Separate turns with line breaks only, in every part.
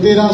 13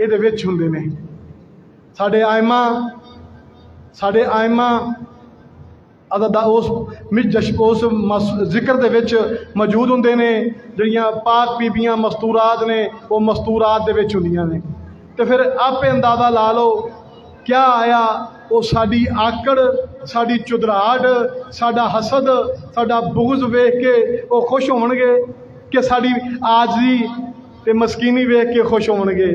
ਇਹਦੇ ਵਿੱਚ ਹੁੰਦੇ ਨੇ। ਸਾਡੇ ਆਇਮਾ ਅਦਾ ਉਸ ਜ਼ਿਕਰ ਦੇ ਵਿੱਚ ਮੌਜੂਦ ਹੁੰਦੇ ਨੇ। ਜਿਹੜੀਆਂ ਪਾਕ ਬੀਬੀਆਂ ਮਸਤੂਰਾਤ ਨੇ ਉਹ ਮਸਤੂਰਾਤ ਦੇ ਵਿੱਚ ਹੁੰਦੀਆਂ ਨੇ। ਤੇ ਫਿਰ ਆਪੇ ਅੰਦਾਜ਼ਾ ਲਾ ਲਓ ਕਿਆ ਆਇਆ ਉਹ ਸਾਡੀ ਆਕੜ ਸਾਡੀ ਚੁਦਰਾਹਟ ਸਾਡਾ ਹਸਦ ਸਾਡਾ ਬੁਗਜ਼ ਵੇਖ ਕੇ ਉਹ ਖੁਸ਼ ਹੋਣਗੇ ਕਿ ਸਾਡੀ ਆਜਜ਼ੀ ਤੇ ਮਸਕੀਨੀ ਵੇਖ ਕੇ ਖੁਸ਼ ਹੋਣਗੇ।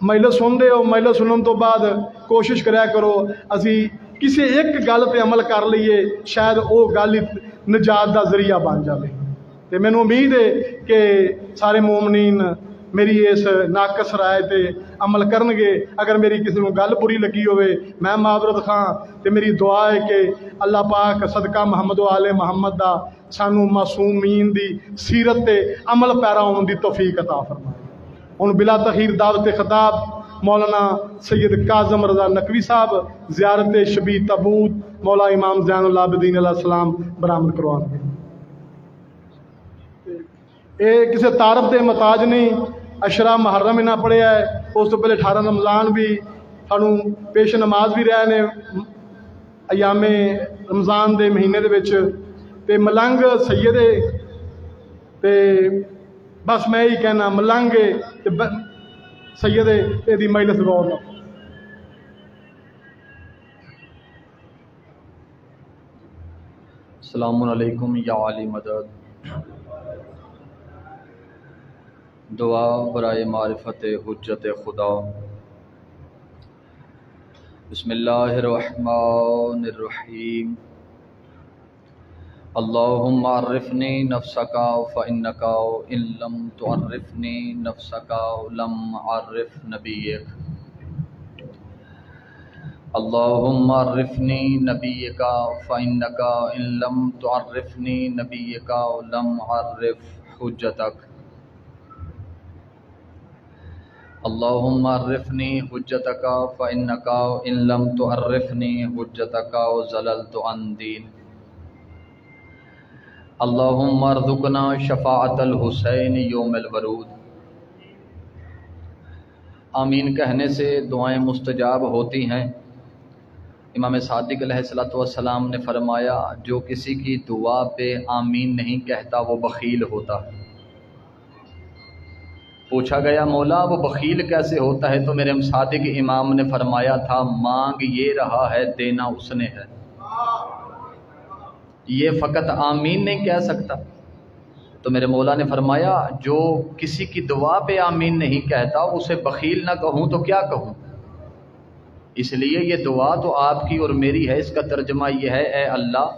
مجلس سنتے ہو، مجلس سنن تو بعد کوشش کریا کرو اسی کسی ایک گل پہ عمل کر لئیے، شاید وہ گل ہی نجات دا ذریعہ بن جائے۔ تو مینوں امید ہے کہ سارے مومنین میری اس ناقص رائے تے عمل کرن گے۔ اگر میری کسی کو گل بری لگی ہوئے میں معذرت خواں، تے میری دعا ہے کہ اللہ پاک صدقہ محمد و آل محمد دا سانو معصومین دی سیرت تے عمل پیرا ہون دی توفیق عطا فرمائے۔ ہن بلا تخیر دعوت خطاب مولانا سید کاظم رضا نقوی صاحب زیارت شبی تابوت مولا امام زین العابدین علیہ السلام برآمد کروان گے۔ یہ کسی تعارف کے محتاج نہیں، اشرا محرم انہیں پڑھیا ہے، اس تو پہلے 18 رمضان بھی سانو پیش نماز بھی رہے نے ایام رمضان دے مہینے دے وچ، تے ملنگ سید تے بس میں یہی کہنا ملنگ سید یہ مجلس غور نہ۔
السلام علیکم یا علی مدد۔ دعا برائے معرفت حجت خدا۔ بسم اللہ الرحمن الرحیم۔ اللہم عرفنی نفسک فإنک ان لم تعرفنی نفسک لم اعرف نبیک۔ اللہم عرفنی نبیک فإنک ان لم تعرفنی نبیک لم اعرف حجتک۔ اللہم عرفنی حجتک فإنک ان لم تعرفنی حجتک ضللت عن دین۔ اللہم ارزقنا شفاعت الحسین یوم الورود۔ آمین کہنے سے دعائیں مستجاب ہوتی ہیں۔ امام صادق علیہ السلام نے فرمایا جو کسی کی دعا پہ آمین نہیں کہتا وہ بخیل ہوتا ہے۔ پوچھا گیا مولا وہ بخیل کیسے ہوتا ہے؟ تو میرے صادق امام نے فرمایا تھا مانگ یہ رہا ہے دینا اس نے ہے، یہ فقط آمین نہیں کہہ سکتا۔ تو میرے مولا نے فرمایا جو کسی کی دعا پہ آمین نہیں کہتا اسے بخیل نہ کہوں تو کیا کہوں؟ اس لیے یہ دعا تو آپ کی اور میری ہے۔ اس کا ترجمہ یہ ہے اے اللہ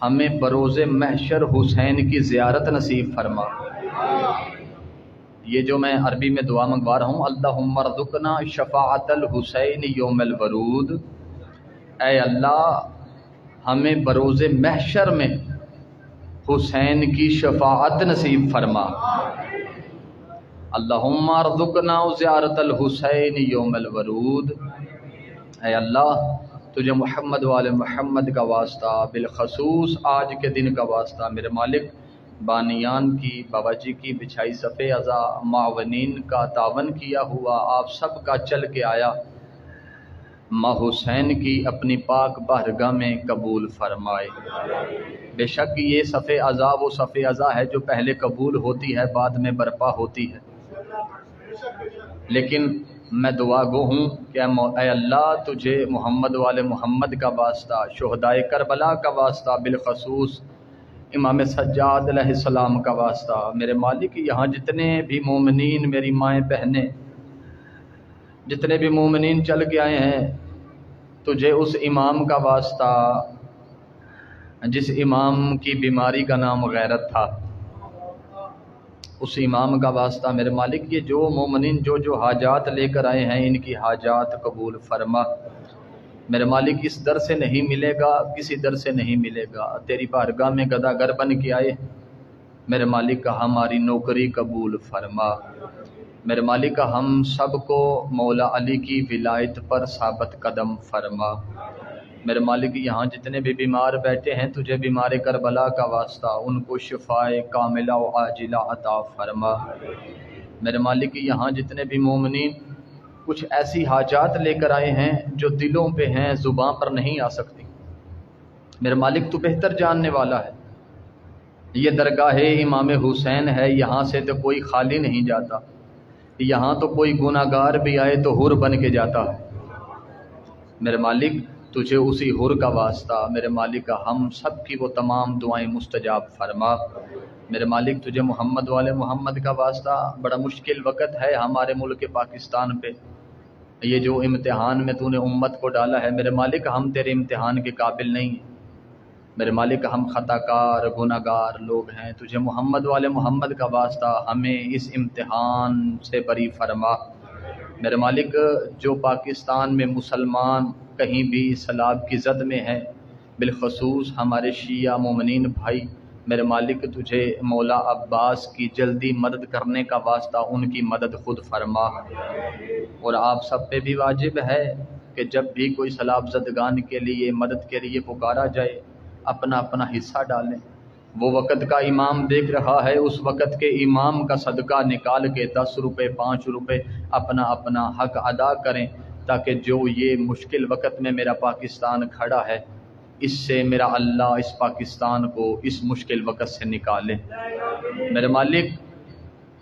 ہمیں بروز محشر حسین کی زیارت نصیب فرما۔ یہ جو میں عربی میں دعا منگوا رہا ہوں اللہم ارزقنا شفاعت الحسین یوم الورود، اے اللہ ہمیں بروز محشر میں حسین کی شفاعت نصیب فرما۔ اللہم ارزقنا زیارت الحسین یوم الورود، اے اللہ تجھے محمد وآل محمد کا واسطہ، بالخصوص آج کے دن کا واسطہ، میرے مالک بانیان کی، بابا جی کی بچھائی صف عزا، معاونین کا تعاون کیا ہوا، آپ سب کا چل کے آیا، ماں حسین کی اپنی پاک بارگاہ میں قبول فرمائے۔ بے شک یہ صف عزا وہ صف عزا ہے جو پہلے قبول ہوتی ہے بعد میں برپا ہوتی ہے، لیکن میں دعا گو ہوں کہ اے اللہ تجھے محمد والے محمد کا واسطہ، شہدائے کربلا کا واسطہ، بالخصوص امام سجاد علیہ السلام کا واسطہ، میرے مالک یہاں جتنے بھی مومنین، میری مائیں بہنیں، جتنے بھی مومنین چل کے آئے ہیں، تجھے اس امام کا واسطہ جس امام کی بیماری کا نام غیرت تھا، اس امام کا واسطہ میرے مالک یہ جو مومنین جو حاجات لے کر آئے ہیں ان کی حاجات قبول فرما۔ میرے مالک اس در سے نہیں ملے گا، کسی در سے نہیں ملے گا، تیری بارگاہ میں گداگر بن کے آئے میرے مالک کا ہماری نوکری قبول فرما۔ میرے مالک کا ہم سب کو مولا علی کی ولایت پر ثابت قدم فرما۔ میرے مالک یہاں جتنے بھی بیمار بیٹھے ہیں تجھے بیمار کربلا کا واسطہ ان کو شفائے کاملہ و عاجلہ عطا فرما۔ میرے مالک یہاں جتنے بھی مومنین کچھ ایسی حاجات لے کر آئے ہیں جو دلوں پہ ہیں، زباں پر نہیں آ سکتی، میرے مالک تو بہتر جاننے والا ہے۔ یہ درگاہ امام حسین ہے، یہاں سے تو کوئی خالی نہیں جاتا، یہاں تو کوئی گناہگار بھی آئے تو حر بن کے جاتا ہے۔ میرے مالک تجھے اسی حر کا واسطہ میرے مالک ہم سب کی وہ تمام دعائیں مستجاب فرما۔ میرے مالک تجھے محمد والے محمد کا واسطہ، بڑا مشکل وقت ہے ہمارے ملک پاکستان پہ، یہ جو امتحان میں تو نے امت کو ڈالا ہے میرے مالک ہم تیرے امتحان کے قابل نہیں ہیں میرے مالک، ہم خطا کار گناہگار لوگ ہیں، تجھے محمد والے محمد کا واسطہ ہمیں اس امتحان سے بری فرما۔ میرے مالک جو پاکستان میں مسلمان کہیں بھی سیلاب کی زد میں ہیں، بالخصوص ہمارے شیعہ مومنین بھائی، میرے مالک تجھے مولا عباس کی جلدی مدد کرنے کا واسطہ ان کی مدد خود فرما۔ اور آپ سب پہ بھی واجب ہے کہ جب بھی کوئی سیلاب زدگان کے لیے مدد کے لیے پکارا جائے اپنا اپنا حصہ ڈالیں۔ وہ وقت کا امام دیکھ رہا ہے، اس وقت کے امام کا صدقہ نکال کے 10 روپے 5 روپے اپنا اپنا حق ادا کریں، تاکہ جو یہ مشکل وقت میں میرا پاکستان کھڑا ہے اس سے میرا اللہ اس پاکستان کو اس مشکل وقت سے نکالے۔ میرے مالک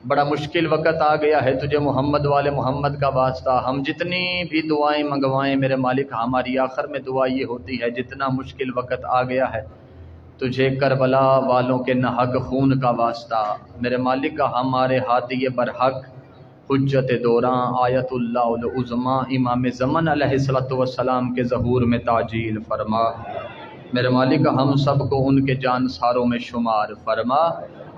بڑا مشکل وقت آ گیا ہے، تجھے محمد والے محمد کا واسطہ ہم جتنی بھی دعائیں منگوائیں میرے مالک ہماری آخر میں دعا یہ ہوتی ہے، جتنا مشکل وقت آ گیا ہے تجھے کربلا والوں کے ناحق خون کا واسطہ میرے مالک ہمارے ہادی برحق حجت دوراں آیت اللہ العظمیٰ امام زمن علیہ السلام کے ظہور میں تعجیل فرما۔ میرے مالک ہم سب کو ان کے جانساروں میں شمار فرما،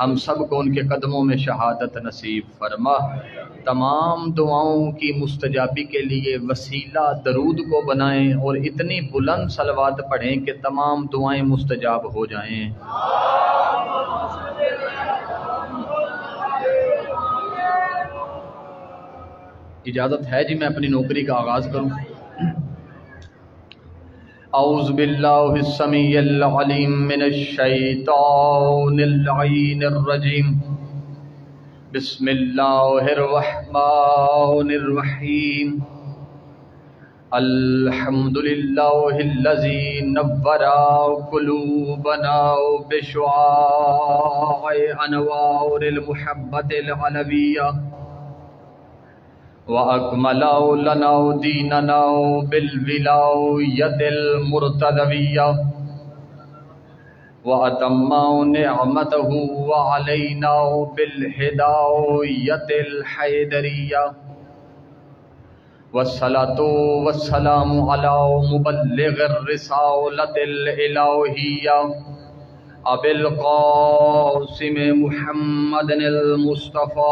ہم سب کو ان کے قدموں میں شہادت نصیب فرما۔ تمام دعاؤں کی مستجابی کے لیے وسیلہ درود کو بنائیں اور اتنی بلند صلوات پڑھیں کہ تمام دعائیں مستجاب ہو جائیں۔ اجازت ہے جی میں اپنی نوکری کا آغاز کروں۔ اعوذ باللہ السمیع العلیم من الشیطان اللعین الرجیم، بسم اللہ الرحمن الرحیم، الحمد للہ الذی نور قلوبنا بشعاع انوار المحبت العلویہ، وَأَكْمَلَ لَنَا دِينَنَا بِالْوِلَايَةِ الْمُرْتَضَوِيَّةِ، وَأَتَمَّ نِعْمَتَهُ عَلَيْنَا بِالْهِدَايَةِ الْحَيْدَرِيَّةِ، وَالصَّلَاةُ وَالسَّلَامُ عَلَى مُبَلِّغِ الرِّسَالَةِ الْإِلَٰهِيَّةِ أَبِي الْقَاسِمِ مُحَمَّدٍ الْمُصْطَفَىٰ،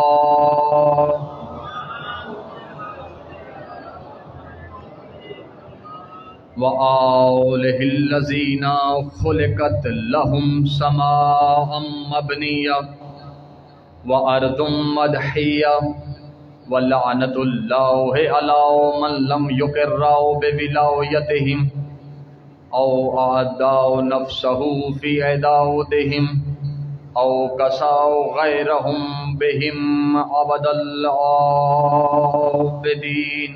وَآلِهِ الَّذِينَ خُلِقَتْ لَهُمْ سَمَاءً مَبْنِيَّةٌ وَأَرْضٌ مَدْحِيَّةٌ، وَلَعْنَةُ اللَّهِ عَلَى مَنْ لَمْ يُقِرَّ بِوِلَايَتِهِمْ أَوْ أَعْدَى نَفْسَهُ فِي عِدَاوَتِهِمْ أَوْ كَسَوْا غَيْرَهُمْ بِهِمْ أَبَدَ الْعَابِدِينَ۔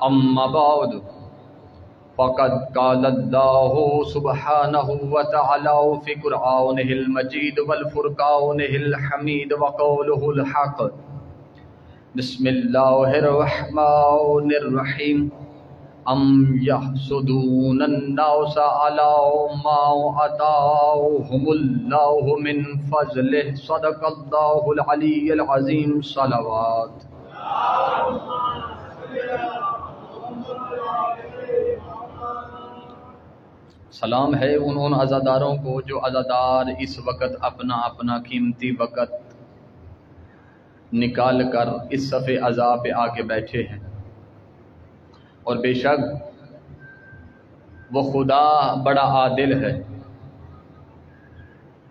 أَمَّا بَعْدُ، فقد قال اللہ سبحانہ وتعالی فی قرآنہ المجید والفرقانہ الحمید وقولہ الحق، بسم اللہ الرحمن الرحیم، ام یحسدون الناس علی ما آتاہم اللہ من فضلہ، صدق اللہ العلی العظیم۔ صلوات۔ سلام ہے ان عزاداروں کو جو عزادار اس وقت اپنا اپنا قیمتی وقت نکال کر اس صف عزا پہ آ کے بیٹھے ہیں، اور بے شک وہ خدا بڑا عادل ہے،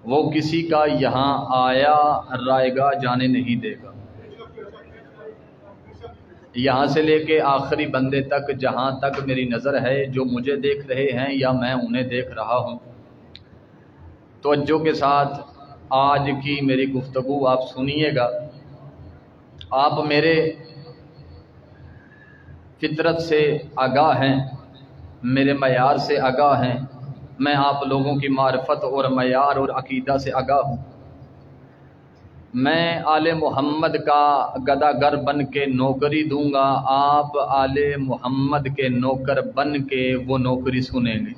وہ کسی کا یہاں آیا رائے گا جانے نہیں دے گا، یہاں سے لے کے آخری بندے تک، جہاں تک میری نظر ہے، جو مجھے دیکھ رہے ہیں یا میں انہیں دیکھ رہا ہوں، توجہ کے ساتھ آج کی میری گفتگو آپ سنیے گا۔ آپ میرے فطرت سے آگاہ ہیں، میرے معیار سے آگاہ ہیں، میں آپ لوگوں کی معرفت اور معیار اور عقیدہ سے آگاہ ہوں۔ میں آل محمد کا گداگر بن کے نوکری دوں گا، آپ آل محمد کے نوکر بن کے وہ نوکری سنیں گے۔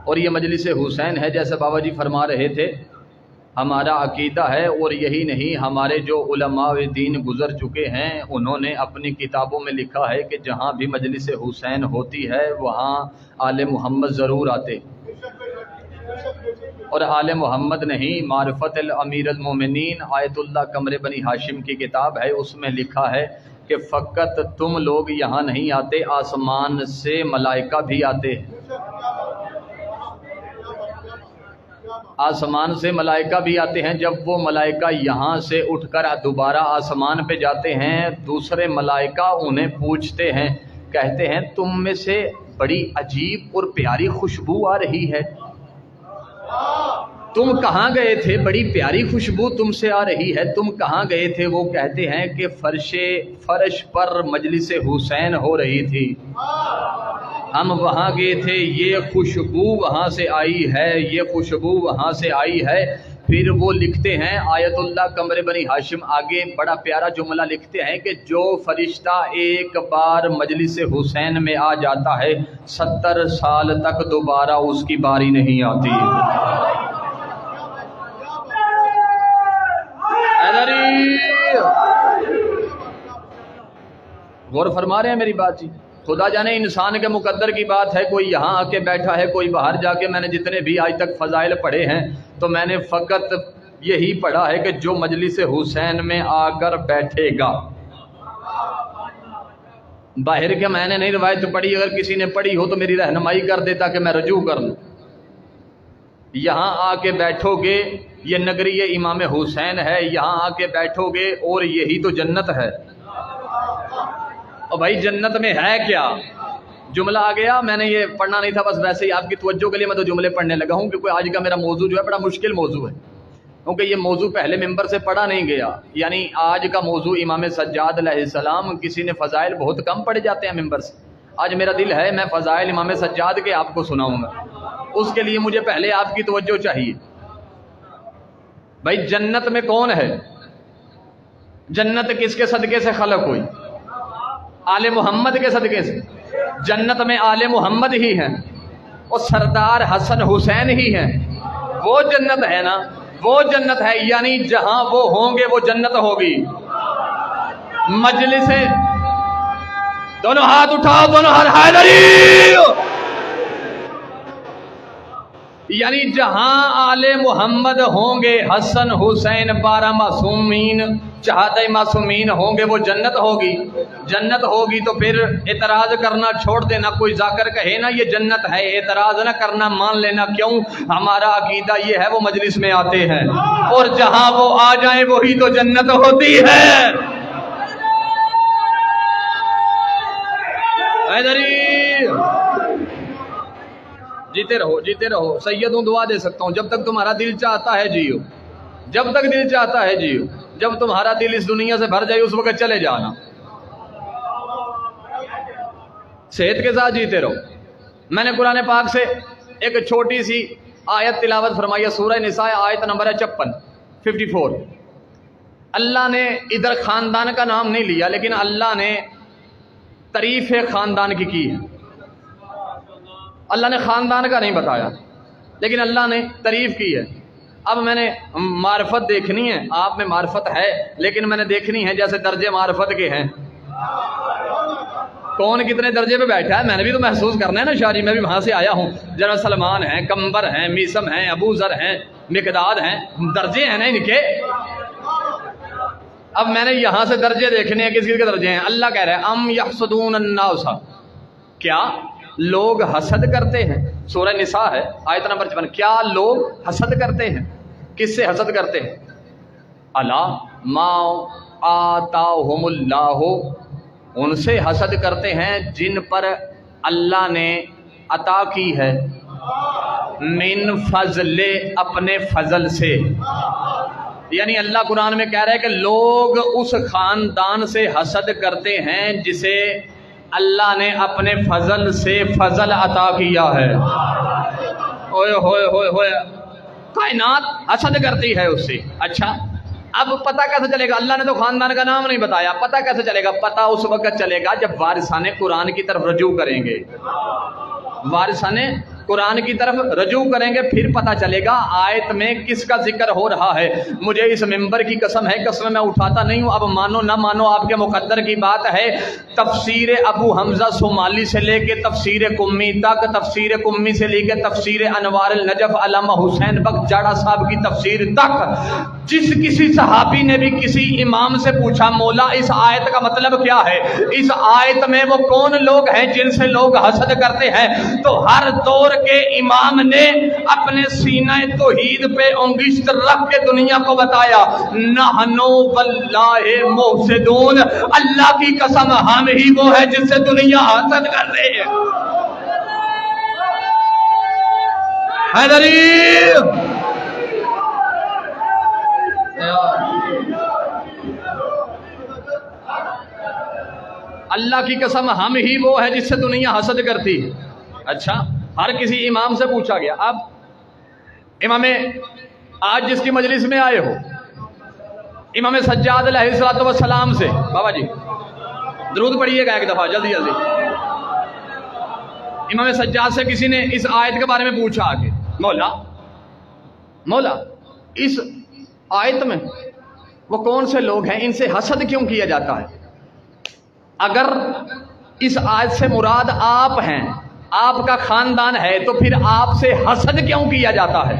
اور یہ مجلس حسین ہے، جیسے بابا جی فرما رہے تھے، ہمارا عقیدہ ہے، اور یہی نہیں، ہمارے جو علماء دین گزر چکے ہیں انہوں نے اپنی کتابوں میں لکھا ہے کہ جہاں بھی مجلس حسین ہوتی ہے وہاں آل محمد ضرور آتے، اور آل محمد نہیں، معرفت الامیر المومنین آیت اللہ قمر بنی ہاشم کی کتاب ہے، اس میں لکھا ہے کہ فقط تم لوگ یہاں نہیں آتے، آسمان سے ملائکہ بھی آتے ہیں، آسمان سے ملائکہ بھی آتے ہیں۔ جب وہ ملائکہ یہاں سے اٹھ کر دوبارہ آسمان پہ جاتے ہیں، دوسرے ملائکہ انہیں پوچھتے ہیں، کہتے ہیں تم میں سے بڑی عجیب اور پیاری خوشبو آ رہی ہے، تم کہاں گئے تھے؟ بڑی پیاری خوشبو تم سے آ رہی ہے، تم کہاں گئے تھے؟ وہ کہتے ہیں کہ فرش پر مجلس حسین ہو رہی تھی، ہم وہاں گئے تھے، یہ خوشبو وہاں سے آئی ہے، یہ خوشبو وہاں سے آئی ہے۔ پھر وہ لکھتے ہیں آیت اللہ قمر بنی ہاشم آگے بڑا پیارا جملہ لکھتے ہیں کہ جو فرشتہ ایک بار مجلس حسین میں آ جاتا ہے 70 سال تک دوبارہ اس کی باری نہیں آتی۔ غور فرما رہے ہیں میری بات جی؟ خدا جانے انسان کے مقدر کی بات ہے، کوئی یہاں آ کے بیٹھا ہے، کوئی باہر جا کے، میں نے جتنے بھی آج تک فضائل پڑھے ہیں تو میں نے فقط یہی پڑھا ہے کہ جو مجلس حسین میں آ کر بیٹھے گا، باہر کے میں نے نہیں روایت پڑھی، اگر کسی نے پڑھی ہو تو میری رہنمائی کر دیتا کہ میں رجوع کر لوں۔ یہاں آ کے بیٹھو گے، یہ نگری امام حسین ہے، یہاں آ کے بیٹھو گے اور یہی تو جنت ہے۔ اور بھائی جنت میں ہے کیا؟ جملہ آ گیا، میں نے یہ پڑھنا نہیں تھا، بس ویسے ہی آپ کی توجہ کے لیے میں تو جملے پڑھنے لگا ہوں، کیونکہ آج کا میرا موضوع جو ہے بڑا مشکل موضوع ہے، کیونکہ یہ موضوع پہلے ممبر سے پڑھا نہیں گیا۔ یعنی آج کا موضوع امام سجاد علیہ السلام، کسی نے فضائل بہت کم پڑھے جاتے ہیں ممبر سے، آج میرا دل ہے میں فضائل امام سجاد کے آپ کو سناؤں گا، اس کے لیے مجھے پہلے آپ کی توجہ چاہیے۔ بھائی جنت میں کون ہے؟ جنت کس کے صدقے سے خلق ہوئی؟ آل محمد کے صدقے سے۔ جنت میں آل محمد ہی ہیں اور سردار حسن حسین ہی ہیں، وہ جنت ہے نا، وہ جنت ہے، یعنی جہاں وہ ہوں گے وہ جنت ہوگی۔ مجلس دونوں ہاتھ اٹھاؤ، دونوں ہاتھ حیدری، یعنی جہاں آل محمد ہوں گے، حسن حسین 12 معصومین، چہادہ معصومین ہوں گے، وہ جنت ہوگی۔ جنت ہوگی تو پھر اعتراض کرنا چھوڑ دینا، کوئی ذاکر کہے نا یہ جنت ہے، اعتراض نہ کرنا، مان لینا۔ کیوں؟ ہمارا عقیدہ یہ ہے وہ مجلس میں آتے ہیں، اور جہاں وہ آ جائیں وہی تو جنت ہوتی ہے۔ جیتے رہو، جیتے رہو، سید ہوں، دعا دے سکتا ہوں، جب تک تمہارا دل چاہتا ہے جیو، جب تک دل چاہتا ہے جیو، جب تمہارا دل اس دنیا سے بھر جائے اس وقت چلے جانا، صحت کے ساتھ جیتے رہو۔ میں نے قرآن پاک سے ایک چھوٹی سی آیت تلاوت فرمائی ہے، سورہ نساء آیت نمبر ہے 54۔ اللہ نے ادھر خاندان کا نام نہیں لیا، لیکن اللہ نے تعریف خاندان کی ہے۔ اللہ نے خاندان کا نہیں بتایا، لیکن اللہ نے تعریف کی ہے۔ اب میں نے معرفت دیکھنی ہے، آپ میں معرفت ہے، لیکن میں نے دیکھنی ہے جیسے درجے معرفت کے ہیں، کون کتنے درجے پہ بیٹھا ہے، میں نے بھی تو محسوس کرنا ہے نا شاری، میں بھی وہاں سے آیا ہوں، ذرا سلمان ہیں، کمبر ہیں، میسم ہیں، ابو ذر ہیں، مقداد ہیں، درجے ہیں نا ان کے۔ اب میں نے یہاں سے درجے دیکھنے ہیں، کس کے درجے ہیں۔ اللہ کہہ رہے ہیں ام یحسدون الناس، کیا لوگ حسد کرتے ہیں؟ سورہ نساء ہے آیت نمبر 55۔ کیا لوگ حسد کرتے ہیں؟ کس سے حسد کرتے ہیں؟ الا ما آتاہم اللہ، ان سے حسد کرتے ہیں جن پر اللہ نے عطا کی ہے، من فضل، اپنے فضل سے۔ یعنی اللہ قرآن میں کہہ رہا ہے کہ لوگ اس خاندان سے حسد کرتے ہیں جسے اللہ نے اپنے فضل سے فضل عطا کیا ہے۔ اوئے ہوئے ہوئے ہوئے، کائنات حسد کرتی ہے اس سے. اچھا اب پتہ کیسے چلے گا؟ اللہ نے تو خاندان کا نام نہیں بتایا. پتہ کیسے چلے گا؟ پتہ اس وقت چلے گا جب وارثان قرآن کی طرف رجوع کریں گے. وارثان قرآن کی طرف رجوع کریں گے پھر پتہ چلے گا آیت میں کس کا ذکر ہو رہا ہے. مجھے اس ممبر کی قسم ہے، قسم میں اٹھاتا نہیں ہوں، اب مانو نہ مانو آپ کے مقدر کی بات ہے. تفسیر ابو حمزہ صومالی سے لے کے تفسیر قمی تک، تفسیر قمی سے لے کے تفسیر انوار النجف علامہ حسین بخش جاڑا صاحب کی تفسیر تک، جس کسی صحابی نے بھی کسی امام سے پوچھا مولا اس آیت کا مطلب کیا ہے، اس آیت میں وہ کون لوگ ہیں جن سے لوگ حسد کرتے ہیں، تو ہر دور کے امام نے اپنے سینہ توحید پہ انگشت رکھ کے دنیا کو بتایا نحنو واللہ محسدون، اللہ کی قسم ہم ہی وہ ہے جس سے دنیا حسد کر رہی ہے. حیدری اللہ کی قسم ہم ہی وہ ہے جس سے دنیا حسد کرتی ہے. اچھا ہر کسی امام سے پوچھا گیا. اب امام آج جس کی مجلس میں آئے ہو امام سجاد علیہ السلام سے، بابا جی درود پڑھیے گا ایک دفعہ جلدی جلدی. امام سجاد سے کسی نے اس آیت کے بارے میں پوچھا آگے، مولا اس آیت میں وہ کون سے لوگ ہیں ان سے حسد کیوں کیا جاتا ہے؟ اگر اس آیت سے مراد آپ ہیں، آپ کا خاندان ہے، تو پھر آپ سے حسد کیوں کیا جاتا ہے؟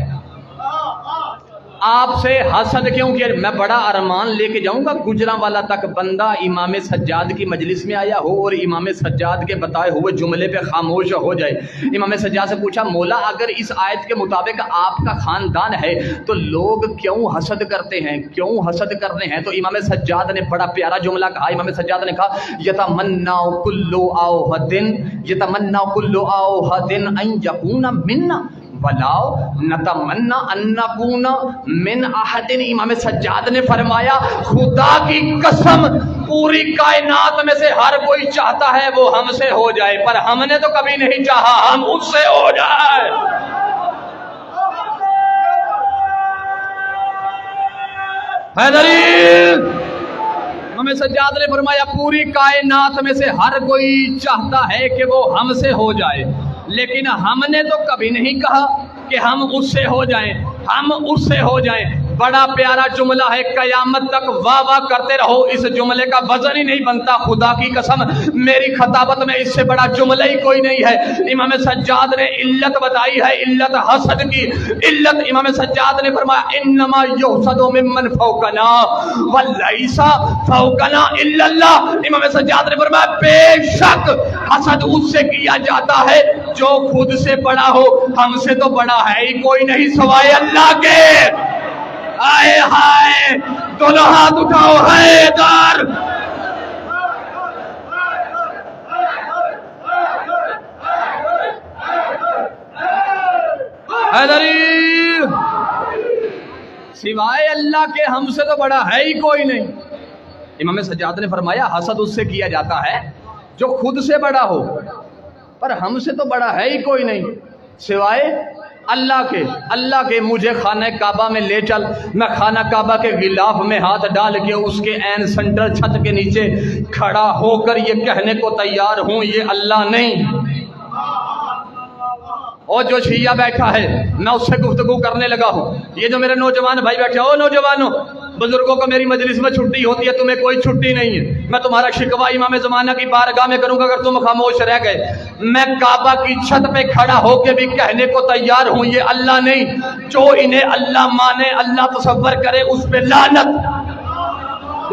آپ سے حسد کیوں کیا؟ میں بڑا ارمان لے کے جاؤں گا گجرانوالا تک بندہ امام سجاد کی مجلس میں آیا ہو اور امام سجاد کے بتائے ہوئے جملے پہ خاموش ہو جائے. امام سجاد سے پوچھا مولا اگر اس آیت کے مطابق آپ کا خاندان ہے تو لوگ کیوں حسد کرتے ہیں، کیوں حسد کرنے ہیں؟ تو امام سجاد نے بڑا پیارا جملہ کہا. امام سجاد نے کہا یتمنّا کل اوحد ان یکون منا ولاؤ نتمنا ان نکون من احد. امام سجاد نے فرمایا خدا کی قسم پوری کائنات میں سے ہر کوئی چاہتا ہے وہ ہم سے ہو جائے، پر ہم نے تو کبھی نہیں چاہا ہم اس سے ہو جائے. حیدری امام سجاد نے فرمایا پوری کائنات میں سے ہر کوئی چاہتا ہے کہ وہ ہم سے ہو جائے، لیکن ہم نے تو کبھی نہیں کہا کہ ہم اس سے ہو جائیں، ہم اس سے ہو جائیں. بڑا پیارا جملہ ہے، قیامت تک واہ واہ کرتے رہو، اس جملے کا وزن ہی نہیں بنتا. خدا کی قسم میری خطابت میں اس سے بڑا جملہ ہی کوئی نہیں ہے. امام سجاد نے علت بتائی ہے، علت حسد کی علت. امام سجاد نے فرمایا انما یحسد ممن فوقنا ولیس فوقنا الا اللہ. امام سجاد نے فرمایا بے شک حسد اس سے کیا جاتا ہے جو خود سے بڑا ہو، ہم سے تو بڑا ہے ہی کوئی نہیں سوائے اللہ کے. آئے ہائے دونوں ہاتھ اٹھاؤ حیدر. حیدری سوائے اللہ کے ہم سے تو بڑا ہے ہی کوئی نہیں. امام سجاد نے فرمایا حسد اس سے کیا جاتا ہے جو خود سے بڑا ہو، پر ہم سے تو بڑا ہے ہی کوئی نہیں سوائے اللہ کے. اللہ کے مجھے خانہ کعبہ میں لے چل، میں خانہ کعبہ کے غلاف میں ہاتھ ڈال کے اس کے عین سینٹر چھت کے نیچے کھڑا ہو کر یہ کہنے کو تیار ہوں یہ اللہ نہیں. اور جو شیعہ بیٹھا ہے میں اس سے گفتگو کرنے لگا ہوں. یہ جو میرے نوجوان بھائی بیٹھے ہو، نوجوانوں بزرگوں کو میری مجلس میں چھٹی ہوتی ہے، تمہیں کوئی چھٹی نہیں ہے. میں تمہارا شکوہ امام زمانہ کی بارگاہ میں کروں گا اگر تم خاموش رہ گئے. میں کعبہ کی چھت پہ کھڑا ہو کے بھی کہنے کو تیار ہوں یہ اللہ نہیں. جو انہیں اللہ مانے، اللہ تصور کرے اس پہ لعنت.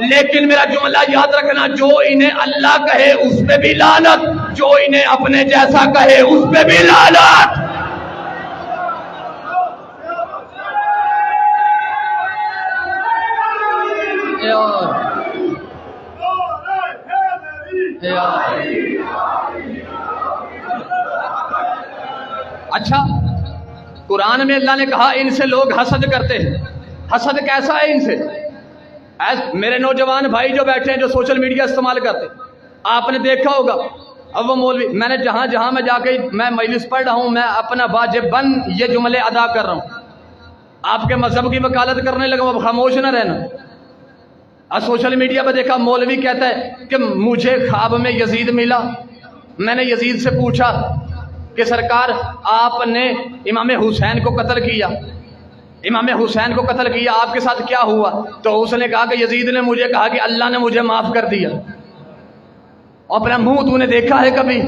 لیکن میرا جملہ یاد رکھنا، جو انہیں اللہ کہے اس پہ بھی لعنت، جو انہیں اپنے جیسا کہے اس پہ بھی لعنت. اچھا قرآن میں اللہ نے کہا ان سے لوگ حسد کرتے ہیں. حسد کیسا ہے ان سے؟ میرے نوجوان بھائی جو بیٹھے ہیں جو سوشل میڈیا استعمال کرتے، آپ نے دیکھا ہوگا اب وہ مولوی، میں نے جہاں جہاں میں جا کے میں مجلس پڑھ رہا ہوں میں اپنا واجباً یہ جملے ادا کر رہا ہوں. آپ کے مذہب کی وکالت کرنے لگا، اب خاموش نہ رہنا۔ اور سوشل میڈیا پہ دیکھا مولوی کہتا ہے کہ مجھے خواب میں یزید ملا، میں نے یزید سے پوچھا کہ سرکار آپ نے امام حسین کو قتل کیا، امام حسین کو قتل کیا، آپ کے ساتھ کیا ہوا؟ تو اس نے کہا کہ یزید نے مجھے کہا کہ اللہ نے مجھے معاف کر دیا۔ اپنا منہ تو نے دیکھا ہے کبھی؟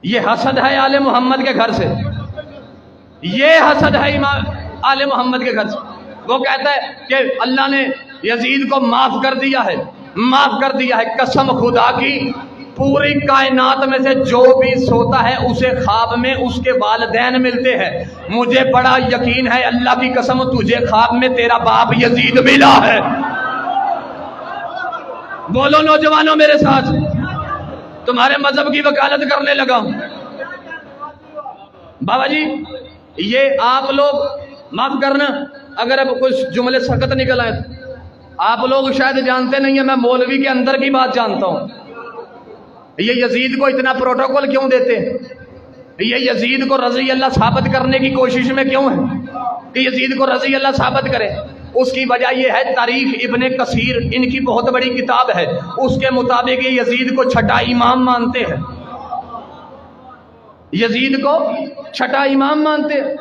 یہ حسد ہے آل محمد کے گھر سے، یہ حسد ہے امام آل محمد کے گھر سے۔ وہ کہتا ہے کہ اللہ نے یزید کو معاف کر دیا ہے، معاف کر دیا ہے۔ قسم خدا کی پوری کائنات میں سے جو بھی سوتا ہے اسے خواب میں اس کے والدین ملتے ہیں۔ مجھے بڑا یقین ہے اللہ کی قسم تجھے خواب میں تیرا باپ یزید ملا ہے۔ بولو نوجوانوں میرے ساتھ، تمہارے مذہب کی وکالت کرنے لگا ہوں۔ بابا جی یہ آپ لوگ معاف کرنا اگر اب کچھ جملے سخت نکل آئے تو، آپ لوگ شاید جانتے نہیں ہیں میں مولوی کے اندر کی بات جانتا ہوں۔ یہ یزید کو اتنا پروٹوکول کیوں دیتے ہیں؟ یہ یزید کو رضی اللہ ثابت کرنے کی کوشش میں کیوں ہے کہ یزید کو رضی اللہ ثابت کرے؟ اس کی وجہ یہ ہے تاریخ ابن کثیر ان کی بہت بڑی کتاب ہے، اس کے مطابق یہ یزید کو چھٹا امام مانتے ہیں، یزید کو چھٹا امام مانتے ہیں،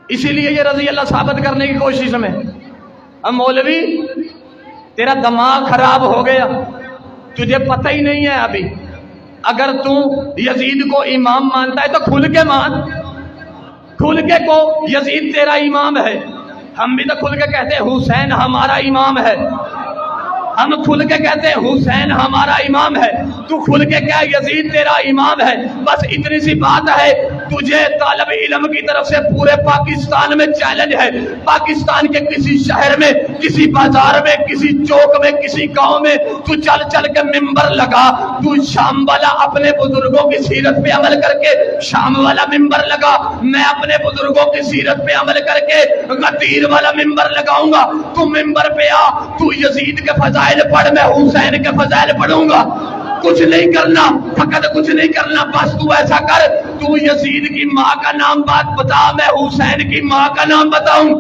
اسی لیے یہ رضی اللہ ثابت کرنے کی کوشش میں۔ اب مولوی تیرا دماغ خراب ہو گیا، تجھے پتہ ہی نہیں ہے ابھی۔ اگر تو یزید کو امام مانتا ہے تو کھل کے مان، کھل کے کو یزید تیرا امام ہے۔ ہم بھی تو کھل کے کہتے ہیں حسین ہمارا امام ہے، ہم کھل کے کہتے ہیں حسین ہمارا امام ہے، تو کھل کے کہہ یزید تیرا امام ہے۔ بس اتنی سی بات ہے، تجھے طالب علم کی طرف سے پورے پاکستان میں چیلنج ہے، پاکستان کے کسی شہر میں، کسی بازار میں، کسی چوک میں، کسی گاؤں میں تو چل چل کے ممبر لگا، تو شام والا اپنے بزرگوں کی سیرت پہ عمل کر کے شام والا ممبر لگا، میں اپنے بزرگوں کی سیرت پہ عمل کر کے غدیر والا ممبر لگاؤں گا۔ تو ممبر پہ آ، تو یزید کے فضائل پڑھ، میں حسین کے فضائل پڑھوں گا۔ کچھ نہیں کرنا، فقط کچھ نہیں کرنا، بس تو ایسا کر، تو یزید کی ماں کا نام بات بتا، میں حسین کی ماں کا نام بتاؤں،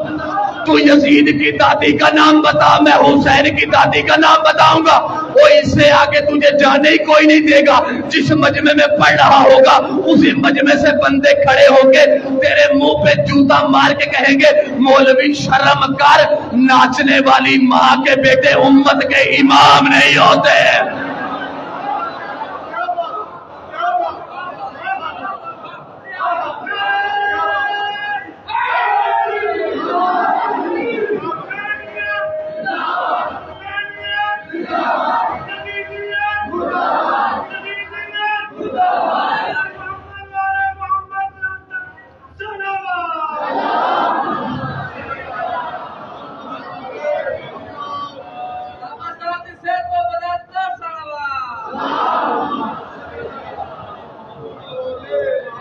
تو یزید کی دادی کا نام بتا، میں حسین کی دادی کا نام بتاؤں گا۔ وہ اس سے آگے تجھے جانے ہی کوئی نہیں دے گا۔ جس مجمع میں پڑھ رہا ہوگا اسی مجمع سے بندے کھڑے ہو کے تیرے منہ پہ جوتا مار کے کہیں گے مولوی شرم کر، ناچنے والی ماں کے بیٹے امت کے امام نہیں ہوتے۔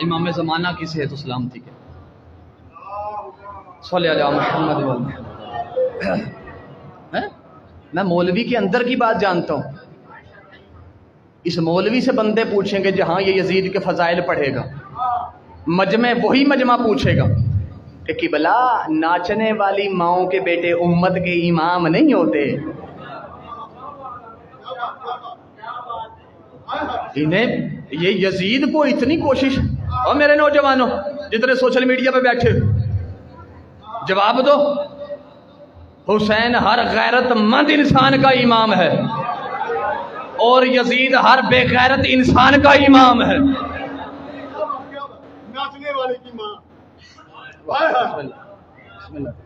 امام زمانہ کی صحت و سلامتی کے صلی اللہ علیہ محمد میں مولوی کے اندر کی بات جانتا ہوں۔ اس مولوی سے بندے پوچھیں گے جہاں یہ یزید کے فضائل پڑھے گا، مجمع وہی مجمع پوچھے گا کہ قبلہ ناچنے والی ماؤں کے بیٹے امت کے امام نہیں ہوتے۔ انہیں یہ یزید کو اتنی کوشش، اور میرے نوجوانوں جتنے سوشل میڈیا پہ بیٹھے جواب دو، حسین ہر غیرت مند انسان کا امام ہے اور یزید ہر بے غیرت انسان کا امام ہے۔
ناچنے والے کی ماں،
بسم اللہ۔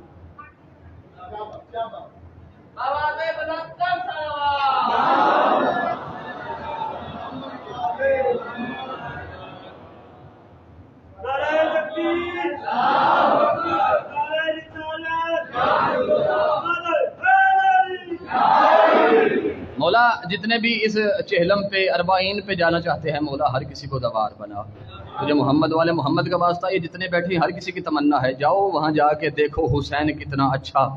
مولا جتنے بھی اس چہلم پہ اربعین پہ جانا چاہتے ہیں مولا ہر کسی کو دوار بنا، تجھے محمد والے محمد کا واسطہ، یہ جتنے بیٹھے ہر کسی کی تمنا ہے جاؤ وہاں جا کے دیکھو حسین کتنا اچھا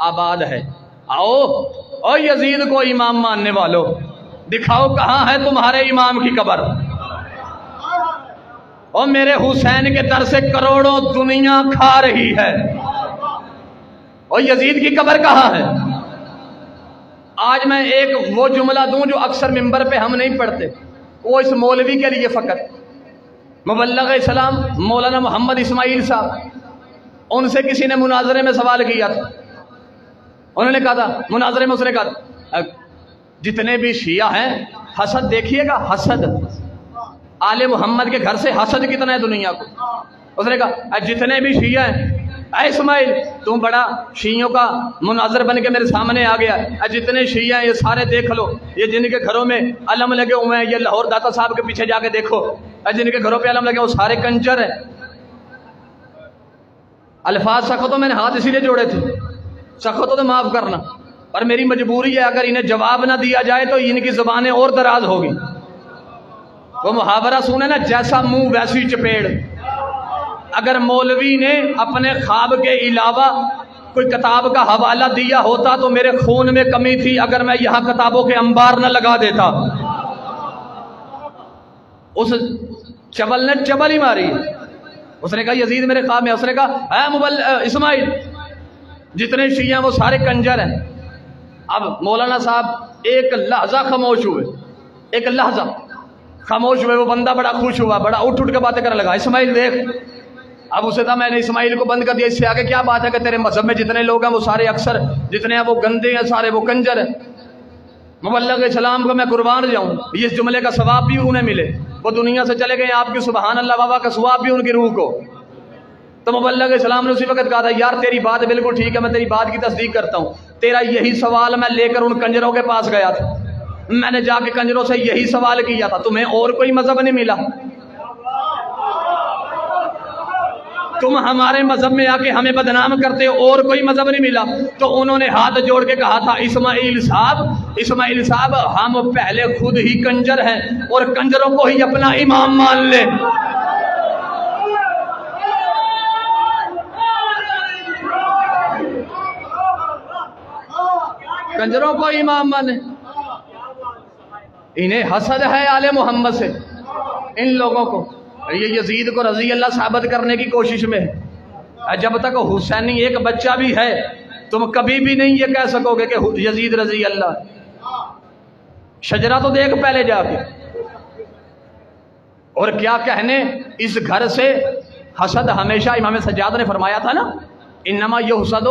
آباد ہے۔ آؤ اور یزید کو امام ماننے والوں دکھاؤ کہاں ہے تمہارے امام کی قبر۔ اور میرے حسین کے در سے کروڑوں دنیا کھا رہی ہے، اور یزید کی قبر کہاں ہے؟ آج میں ایک وہ جملہ دوں جو اکثر ممبر پہ ہم نہیں پڑھتے، وہ اس مولوی کے لیے فقط، مبلغ اسلام مولانا محمد اسماعیل صاحب، ان سے کسی نے مناظرے میں سوال کیا تھا، انہوں نے کہا تھا مناظرے میں، اس نے کہا جتنے بھی شیعہ ہیں حسد دیکھیے گا، حسد آل محمد کے گھر سے حسد کتنا ہے دنیا کو۔ اس نے کہا جتنے بھی شیعہ ہیں، اے اسماعیل تم بڑا شیعوں کا مناظر بن کے میرے سامنے آ گیا، جتنے شیعہ ہیں یہ سارے دیکھ لو، یہ جن کے گھروں میں علم لگے ہوئے ہیں، یہ لاہور داتا صاحب کے پیچھے جا کے دیکھو، جن کے گھروں پہ علم لگے وہ سارے کنجر ہیں۔ الفاظ سخت تو میں نے ہاتھ اسی لیے جوڑے تھے، سخت تو معاف کرنا، اور میری مجبوری ہے، اگر انہیں جواب نہ دیا جائے تو ان کی زبانیں اور دراز ہوگی۔ وہ محاورہ سنے نا، جیسا منہ ویسی چپیڑ۔ اگر مولوی نے اپنے خواب کے علاوہ کوئی کتاب کا حوالہ دیا ہوتا تو میرے خون میں کمی تھی، اگر میں یہاں کتابوں کے انبار نہ لگا دیتا۔ اس چبل نے چبل ہی ماری، اس نے کہا یزید میرے خواب میں، اس نے کہا اے اسماعیل جتنے شیعہ ہیں وہ سارے کنجر ہیں۔ اب مولانا صاحب ایک لحظہ خاموش ہوئے، ایک لحظہ خاموش ہوئے، وہ بندہ بڑا خوش ہوا، بڑا اٹھ کے باتیں کرنے لگا، اسماعیل دیکھ۔ اب اسے تھا میں نے اسماعیل کو بند کر دیا، اس سے آگے کیا بات ہے کہ تیرے مذہب میں جتنے لوگ ہیں وہ سارے اکثر جتنے ہیں وہ گندے ہیں، سارے وہ کنجر ہیں۔ مبلغ اسلام کو میں قربان جاؤں، اس جملے کا ثواب بھی انہیں ملے، وہ دنیا سے چلے گئے، آپ کی سبحان اللہ بابا کا ثواب بھی ان کی روح کو۔ تو مبلغ اسلام نے اسی وقت کہا تھا یار تیری بات بالکل ٹھیک ہے، میں تیری بات کی تصدیق کرتا ہوں، تیرا یہی سوال میں لے کر ان کنجروں کے پاس گیا تھا، میں نے جا کے کنجروں سے یہی سوال کیا تھا، تمہیں اور کوئی مذہب نہیں ملا؟ تم ہمارے مذہب میں آ کے ہمیں بدنام کرتے ہو، اور کوئی مذہب نہیں ملا؟ تو انہوں نے ہاتھ جوڑ کے کہا تھا اسماعیل صاحب ہم پہلے خود ہی کنجر ہیں اور کنجروں کو ہی اپنا امام مان لے۔ کنجروں کو امام مانے، انہیں حسد ہے آل محمد سے، ان لوگوں کو یہ یزید کو رضی اللہ ثابت کرنے کی کوشش میں ہے۔ جب تک حسینی ایک بچہ بھی ہے تم کبھی بھی نہیں یہ کہہ سکو گے کہ یزید رضی اللہ۔ شجرہ تو دیکھ پہلے جا کے، اور کیا کہنے اس گھر سے حسد ہمیشہ امام سجاد نے فرمایا تھا نا، انما یحسد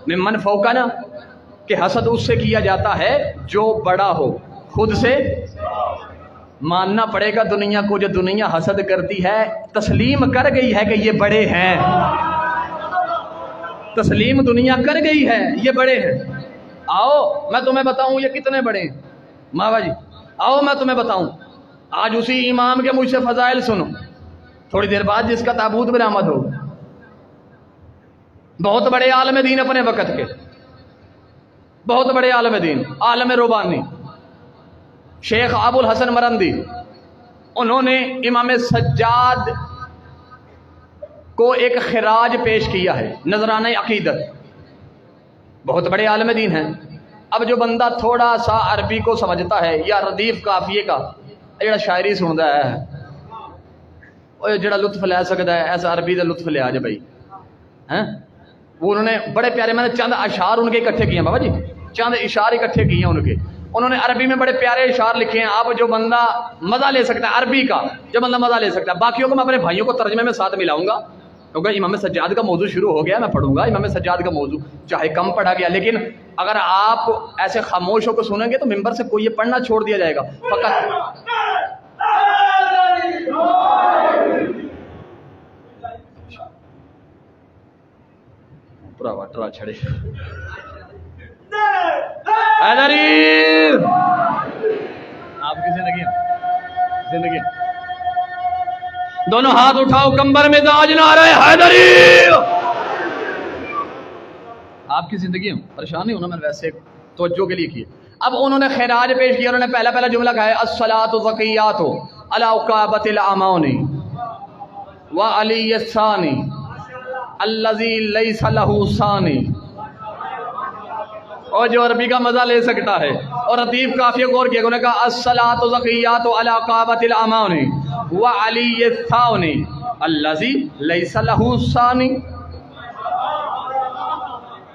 ممن فوقنا، کہ حسد اس سے کیا جاتا ہے جو بڑا ہو، خود سے ماننا پڑے گا دنیا کو، جو دنیا حسد کرتی ہے تسلیم کر گئی ہے کہ یہ بڑے ہیں، تسلیم دنیا کر گئی ہے یہ بڑے ہیں۔ آؤ میں تمہیں بتاؤں یہ کتنے بڑے ہیں، ماوا جی آؤ میں تمہیں بتاؤں۔ آج اسی امام کے مجھ سے فضائل سنو، تھوڑی دیر بعد جس کا تابوت برآمد ہو، بہت بڑے عالم دین اپنے وقت کے، بہت بڑے عالم دین، عالم ربانی، شیخ ابو الحسن مرندی، انہوں نے امام سجاد کو ایک خراج پیش کیا ہے، نذرانہ عقیدت، بہت بڑے عالم دین ہیں۔ اب جو بندہ تھوڑا سا عربی کو سمجھتا ہے یا ردیف قافیے کا جڑا شاعری سنتا ہے، اور جڑا لطف لے سکتا ہے ایسا عربی کا لطف لیا جائے بھائی، وہ انہوں نے بڑے پیارے، میں نے چند اشعار ان کے اکٹھے کیے ہیں بابا جی، چند اشعار اکٹھے کیے ہیں ان کے، انہوں نے عربی میں بڑے پیارے اشعار لکھے ہیں۔ اب جو بندہ مزہ لے سکتا ہے عربی کا، جو بندہ مزہ لے سکتا ہے، باقیوں کو میں اپنے بھائیوں کو ترجمے میں ساتھ ملاؤں گا، کیونکہ امام سجاد کا موضوع شروع ہو گیا، میں پڑھوں گا امام سجاد کا موضوع، چاہے کم پڑھا گیا، لیکن اگر آپ ایسے خاموش ہو کے سنیں گے تو ممبر سے کوئی یہ پڑھنا چھوڑ دیا جائے گا، فقط پورا واٹرا چھڑے حیدری آپ کی زندگی دونوں ہاتھ اٹھاؤ کمبر میں تاج نعرہ حیدری۔ آپ کی زندگی پریشان نہیں ہونا، میں نے ویسے توجہ کے لیے کی۔ اب انہوں نے خراج پیش کیا، انہوں نے پہلا جملہ کہا ہے الصلاۃ زکیات علی عقابۃ الامان وعلی الثانی الذی لیس له ثانی اور جو عربی کا مزہ لے سکتا ہے. اور لطیف کافی غور کیا، انہوں نے کہا الصلاۃ زکیات علی کعبۃ الامان وعلی الثانی الذی لیس لہ ثانی،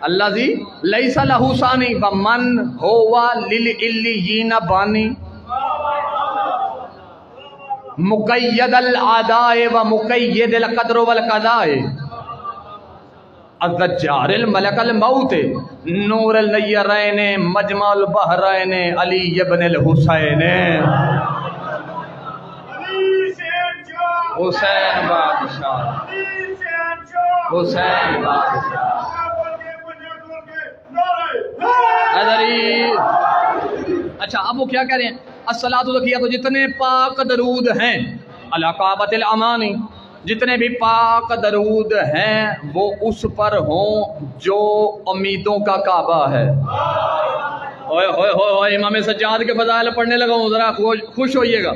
الذی لیس لہ ثانی ومن ہوا للعلیین بانی مقید الاداء و مقید القدر والقضاء الزجار الملک الموت نور النیرین مجمع البحرین علی ابن الحسین. حسین بادشاہ، حسین بادشاہ. اچھا اب وہ کیا کہہ رہے ہیں؟ الصلاۃ والزکیہ، تو جتنے پاک درود ہیں علی کعبۃ الامانی، جتنے بھی پاک درود ہیں وہ اس پر ہوں جو امیدوں کا کعبہ ہے. اوئے ہوئے ہوئے ہوئے، امام سجاد کے فضائل پڑھنے لگا ہوں، ذرا خوش ہوئیے گا.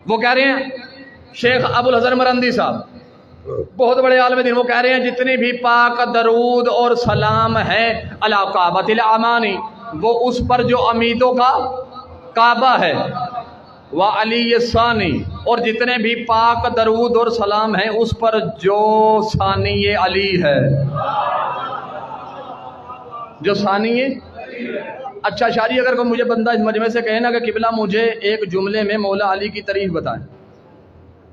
وہ کہہ رہے ہیں شیخ ابو الحسن مرندی صاحب، بہت بڑے عالم دین، وہ کہہ رہے ہیں جتنے بھی پاک درود اور سلام ہے علی کعبۃ الامانی، وہ اس پر جو امیدوں کا کعبہ ہے، وعلی الثانی، اور جتنے بھی پاک درود اور سلام ہیں اس پر جو ثانی علی ہے، جو ثانی. اچھا شاری، اگر کوئی مجھے بندہ اس مجمع سے کہے نا کہ قبلہ مجھے ایک جملے میں مولا علی کی تعریف بتائیں،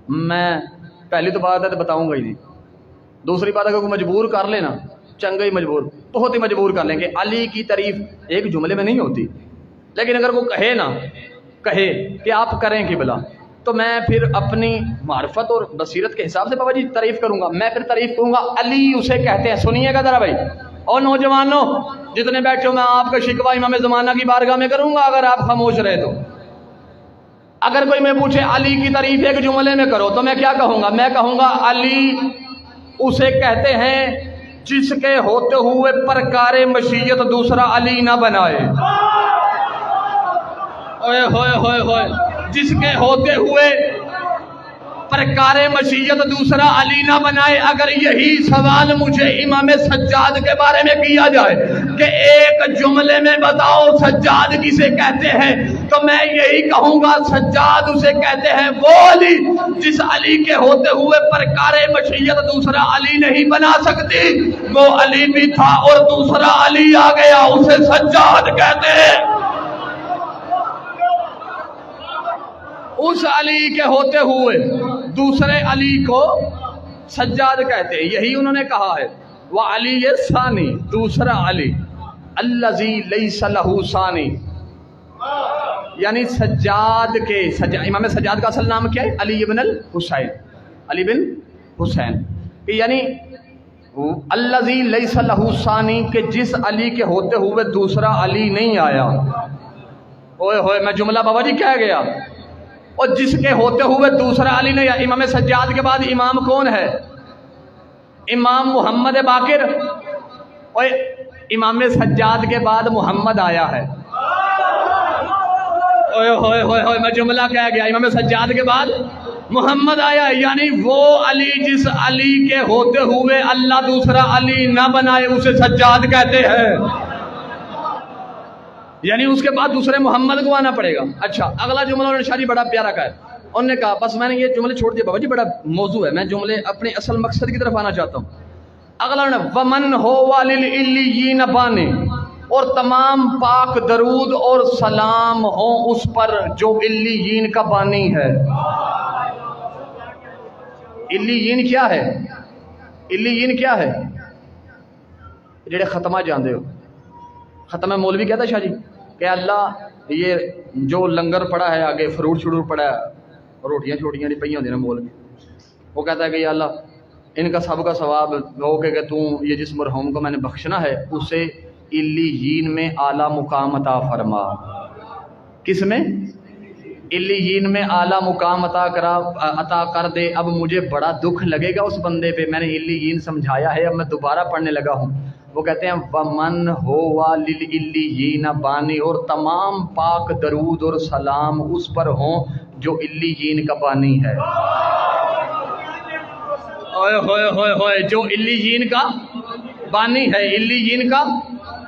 میں پہلی تو بات ہے تو بتاؤں گا ہی نہیں. دوسری بات اگر کوئی مجبور کر لینا، چنگا ہی مجبور، بہت ہی مجبور کر لیں کہ علی کی تعریف ایک جملے میں نہیں ہوتی، لیکن اگر وہ کہے نا، کہے کہ آپ کریں قبلہ، تو میں پھر اپنی معرفت اور بصیرت کے حساب سے بابا جی تعریف کروں گا. میں پھر تعریف کروں گا علی اسے کہتے ہیں. سنیے گا ذرا بھائی، اور نوجوانوں جتنے بیٹھے ہو، میں آپ کا شکوہ امام زمانہ کی بارگاہ میں کروں گا اگر آپ خاموش رہے تو. اگر کوئی میں پوچھے علی کی تعریف ایک جملے میں کرو تو میں کیا کہوں گا؟ میں کہوں گا علی اسے کہتے ہیں جس کے ہوتے ہوئے پرکار مشیت دوسرا علی نہ بنائے. اوئے ہوئے ہوئے ہوئے، جس کے ہوتے ہوئے پرکار مشیت دوسرا علی نہ بنائے. اگر یہی سوال مجھے امام سجاد کے بارے میں کیا جائے کہ ایک جملے میں بتاؤ سجاد کسے کہتے ہیں، تو میں یہی کہوں گا سجاد اسے کہتے ہیں وہ علی جس علی کے ہوتے ہوئے پرکار مشیت دوسرا علی نہیں بنا سکتی. وہ علی بھی تھا اور دوسرا علی آ گیا، اسے سجاد کہتے ہیں. اس علی کے ہوتے ہوئے دوسرے علی کو سجاد کہتے ہیں. یہی انہوں نے کہا ہے وہ علی ثانی، دوسرا علی الذی لیس لہ ثانی، یعنی سجاد کے امام سجاد کا اصل نام کیا ہے؟ علی بن الحسین، علی بن حسین، یعنی الذی لیس لہ ثانی، کہ جس علی کے ہوتے ہوئے دوسرا علی نہیں آیا. اوئے ہوئے، میں جملہ بابا جی کہہ گیا. اور جس کے ہوتے ہوئے دوسرا علی نہیں آیا. امام سجاد کے بعد امام کون ہے؟ امام محمد باقر. اور امام سجاد کے بعد محمد آیا ہے. اوئے ہوئے ہوئے ہوئے، میں جملہ کہہ گیا. امام سجاد کے بعد محمد آیا ہے، یعنی وہ علی جس علی کے ہوتے ہوئے اللہ دوسرا علی نہ بنائے اسے سجاد کہتے ہیں. یعنی اس کے بعد دوسرے محمد کو آنا پڑے گا. اچھا اگلا جملہ انہوں نے شاعری بڑا پیارا کہا ہے. انہوں نے کہا بس میں نے یہ جملے چھوڑ دیے بابا جی، بڑا موضوع ہے، میں جملے اپنے اصل مقصد کی طرف آنا چاہتا ہوں. اگلا انہوں نے ومن ہوا للعلیین بانی، اور تمام پاک درود اور سلام ہوں اس پر جو علیین کا بانی ہے. علیین کیا ہے؟ علیین کیا ہے؟ جڑے ختمہ جاندے ہو. ختمہ مولوی کہتا ہے شاہ جی کہ اللہ یہ جو لنگر پڑا ہے آگے فروٹ شروع پڑا ہے، روٹیاں چھوٹیاں نہیں پہی ہوندی نا مولوی، وہ کہتا ہے کہ یا اللہ ان کا سب کا ثواب ہو کہ تو یہ جس مرحوم کو میں نے بخشنا ہے اسے علیین میں اعلیٰ مقام عطا فرما. کس میں؟ علیین میں اعلیٰ مقام عطا کر دے. اب مجھے بڑا دکھ لگے گا اس بندے پہ، میں نے علیین سمجھایا ہے، اب میں دوبارہ پڑھنے لگا ہوں. وہ کہتے ہیں ومن ہوا للعلیین بانی، اور تمام پاک درود اور سلام اس پر ہوں جو علیین کا بانی ہے. اوئے ہوئے ہوئے ہوئے، جو علیین کا بانی ہے، علیین کا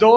2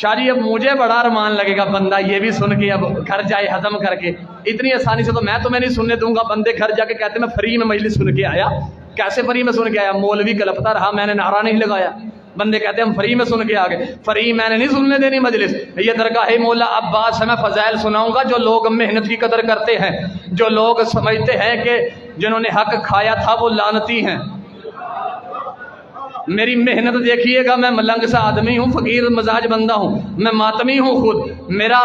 شاہ جی اب مجھے بڑا ارمان لگے گا بندہ یہ بھی سن کے اب گھر جائے ہضم کر کے، اتنی آسانی سے تو میں تمہیں نہیں سننے دوں گا۔ بندے گھر جا کے کہتے میں فری میں مجلس سن کے آیا۔ کیسے فری میں سن کے آیا؟ مولوی کلپتا رہا، میں نے نعرہ نہیں لگایا۔ بندے کہتے ہیں ہم فری میں سن کے آ گئے، فری میں نے نہیں سننے دینی مجلس۔ یہ درگاہ مولا عباس ہے، میں فضائل سناؤں گا جو لوگ محنت کی قدر کرتے ہیں، جو لوگ سمجھتے ہیں کہ جنہوں نے حق کھایا تھا وہ لعنتی ہیں۔ میری محنت دیکھیے گا، میں ملنگ سا آدمی ہوں، فقیر مزاج بندہ ہوں، میں ماتمی ہوں خود۔ میرا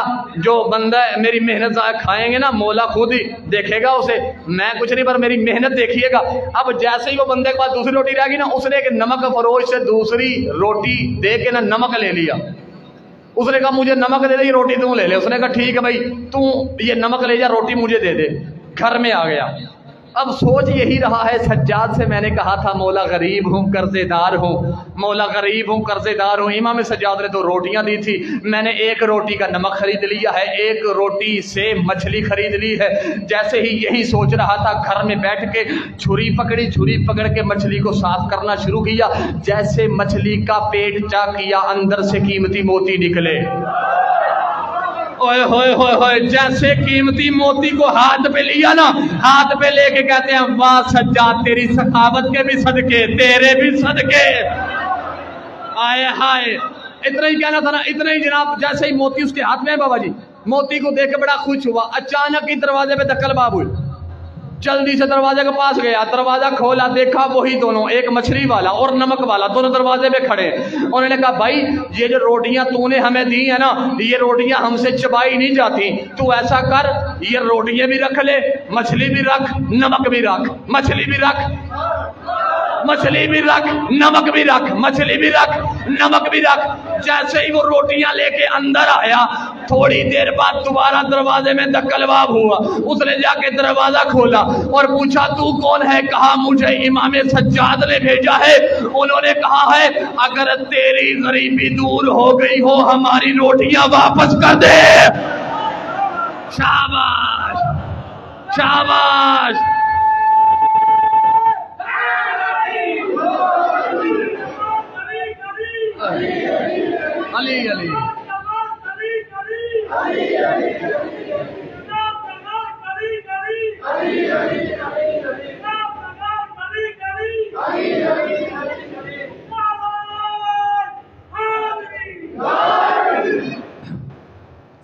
جو بندہ ہے میری محنت کھائیں گے نا، مولا خود ہی دیکھے گا اسے، میں کچھ نہیں، پر میری محنت دیکھیے گا۔ اب جیسے ہی وہ بندے کے پاس دوسری روٹی رہ گئی نا، اس نے ایک نمک فروش سے دوسری روٹی دے کے نا نمک لے لیا۔ اس نے کہا مجھے نمک دے دے، یہ روٹی تم لے لے۔ اس نے کہا ٹھیک ہے بھائی، تو یہ نمک لے جا، روٹی مجھے دے دے۔ گھر میں آ گیا۔ اب سوچ یہی رہا ہے، سجاد سے میں نے کہا تھا مولا غریب ہوں قرضے دار ہوں، مولا غریب ہوں قرضے دار ہوں۔ امام سجاد نے 2 روٹیاں دی تھی، میں نے 1 روٹی کا نمک خرید لیا ہے، 1 روٹی سے مچھلی خرید لی ہے۔ جیسے ہی یہی سوچ رہا تھا، گھر میں بیٹھ کے چھری پکڑی، چھری پکڑ کے مچھلی کو صاف کرنا شروع کیا۔ جیسے مچھلی کا پیٹ چاک کیا، اندر سے قیمتی موتی نکلے۔ اوئے ہوئے ہوئے ہوئے، جیسے قیمتی موتی کو ہاتھ پہ لیا نا، ہاتھ پہ لے کے کہتے ہیں واہ سجاد تیری سخاوت کے بھی صدقے، تیرے بھی صدقے۔ آئے ہائے، اتنا ہی کہنا تھا نا، اتنا ہی جناب۔ جیسے ہی موتی اس کے ہاتھ میں ہے بابا جی، موتی کو دیکھ کے بڑا خوش ہوا۔ اچانک ہی دروازے پہ دکل باب ہوئی، جلدی سے دروازے کے پاس گیا، دروازہ کھولا، دیکھا وہی دونوں، ایک مچھلی والا اور نمک والا، دونوں دروازے پہ کھڑے۔ انہوں نے کہا بھائی یہ جو روٹیاں تو نے ہمیں دی ہیں نا، یہ روٹیاں ہم سے چبائی نہیں جاتی، تو ایسا کر یہ روٹیاں بھی رکھ لے، مچھلی بھی رکھ، نمک بھی رکھ، مچھلی بھی رکھ، مچھلی بھی رکھ، نمک بھی رکھ، مچھلی بھی رکھ، نمک بھی رکھ۔ جیسے ہی وہ روٹیاں لے کے اندر آیا، تھوڑی دیر بعد دوبارہ دروازے میں دکل باب ہوا۔ اس نے جا کے دروازہ کھولا اور پوچھا تو کون ہے؟ کہا مجھے امام سجاد نے بھیجا ہے۔ انہوں نے کہا ہے اگر تیری غریبی دور ہو گئی ہو ہماری روٹیاں واپس کر دے۔ شاباش شاباش۔ علی علی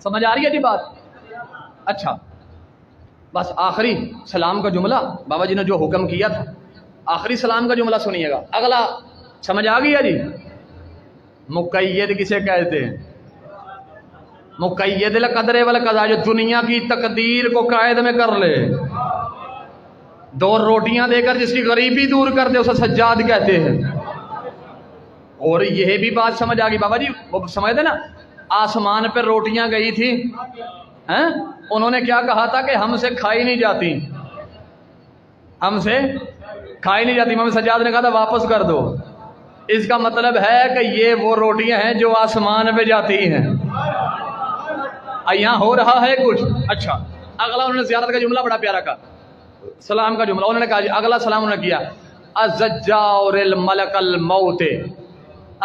سمجھ آ رہی ہے جی بات؟ اچھا بس آخری سلام کا جملہ بابا جی نے جو حکم کیا تھا، آخری سلام کا جملہ سنیے گا، اگلا سمجھ آ گیا جی؟ مقید کسے کہتے ہیں؟ مقید القدر والقضاء، جو دنیا کی تقدیر کو قائد میں کر لے، 2 روٹیاں دے کر جس کی غریبی دور کر دے، اسے سجاد کہتے ہیں۔ اور یہ بھی بات سمجھ آ گئی بابا جی، وہ سمجھ دے نا، آسمان پہ روٹیاں گئی تھی، انہوں نے کیا کہا تھا کہ ہم سے کھائی نہیں جاتی، ہم سے کھائی نہیں جاتی۔ امام سجاد نے کہا تھا واپس کر دو۔ اس کا مطلب ہے کہ یہ وہ روٹیاں ہیں جو آسمان پہ جاتی ہیں۔ یہاں ہو رہا ہے کچھ۔ اچھا اگلا انہوں نے زیارت کا جملہ بڑا پیارا کہا، سلام کا جملہ انہوں نے کہا جی، اگلا سلام انہوں نے کیا، الزجار الملک الموت،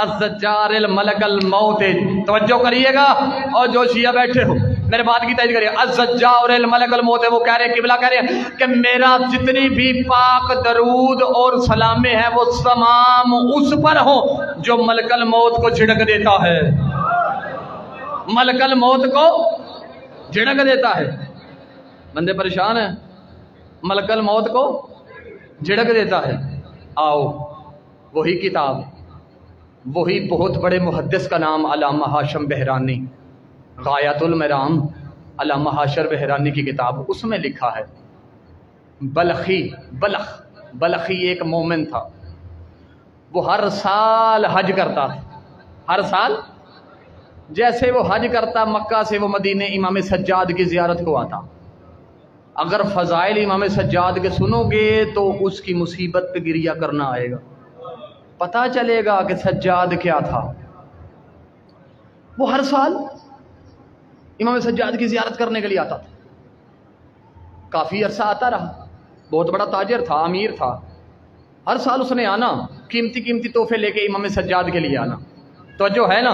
الزجار الملک الموت۔ توجہ کریے گا، اور جو شیعہ بیٹھے ہو میرے بات کی تائید کریے، الزجار الملک الموت، وہ کہہ رہے ہیں، قبلہ کہہ رہے ہیں کہ میرا جتنی بھی پاک درود اور سلامیں ہیں وہ تمام اس پر ہوں جو ملک الموت کو جھڑک دیتا ہے، ملک الموت کو جھڑک دیتا ہے۔ بندے پریشان ہیں، ملک الموت کو جھڑک دیتا ہے۔ آؤ وہی کتاب، وہی بہت بڑے محدث کا نام علامہ ہاشم بہرانی، غایت المرام، علامہ ہاشر بہرانی کی کتاب، اس میں لکھا ہے بلخی ایک مومن تھا، وہ ہر سال حج کرتا تھا، ہر سال جیسے وہ حج کرتا مکہ سے وہ مدینے امام سجاد کی زیارت کو آتا۔ اگر فضائل امام سجاد کے سنو گے تو اس کی مصیبت پہ گریہ کرنا آئے گا، پتہ چلے گا کہ سجاد کیا تھا۔ وہ ہر سال امام سجاد کی زیارت کرنے کے لیے آتا تھا، کافی عرصہ آتا رہا، بہت بڑا تاجر تھا، امیر تھا، ہر سال اس نے آنا، قیمتی قیمتی تحفے لے کے امام سجاد کے لیے آنا۔ توجہ ہے نا؟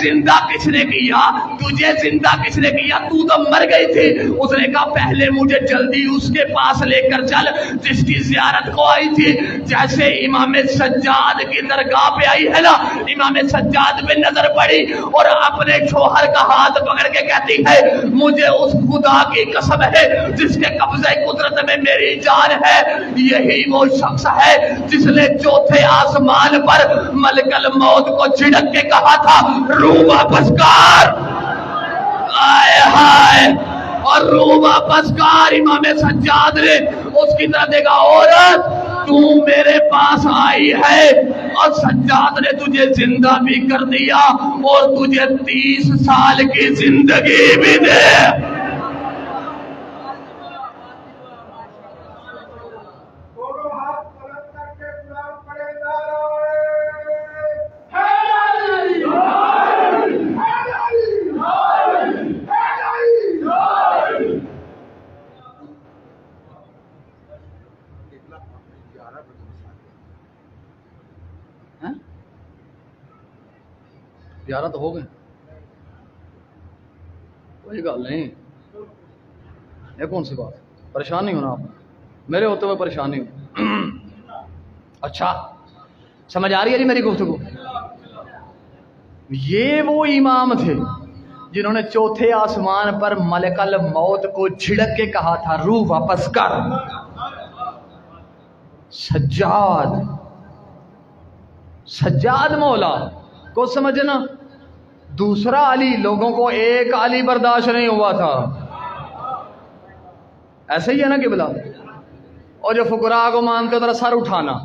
زندہ کس نے کیا؟ تجھے زندہ کس نے کیا؟ تو تو مر گئی تھی۔ اس نے کہا پہلے مجھے جلدی اس کے پاس لے کر چل جس کی زیارت کو آئی تھی۔ جیسے امام سجاد کی درگاہ پہ آئی ہے نا، امام سجاد پہ نظر پڑی اور اپنے شوہر کا ہاتھ پکڑ کے کہتی ہے مجھے اس خدا کی قسم ہے جس کے قبضہ قدرت میں میری جان ہے، یہی وہ شخص ہے جس نے چوتھے آسمان پر ملک الموت کو جھڑک کے کہا تھا روح واپس کر۔ آئے ہائے، اور روح واپس کر۔ امام سجاد نے اس کی طرف دیکھا، عورت تو میرے پاس آئی ہے اور سجاد نے تجھے زندہ بھی کر دیا اور تجھے 30 سال کی زندگی بھی دے۔
گیارہ تو ہو گئے، کوئی گل نہیں، یہ کون سی بات، پریشان نہیں ہونا آپ، میرے ہوتے ہوئے پریشان نہیں ہو۔ اچھا سمجھ آ رہی ہے جی میری گفتگو؟ یہ وہ امام تھے جنہوں نے چوتھے آسمان پر ملک الموت کو جھڑک کے کہا تھا روح واپس کر۔ سجاد، سجاد مولا کو سمجھنا، دوسرا علی، لوگوں کو ایک علی برداشت نہیں ہوا تھا، ایسے ہی ہے نا قبلہ؟ اور جو فقراء کو مانتے ہو ذرا سر اٹھانا،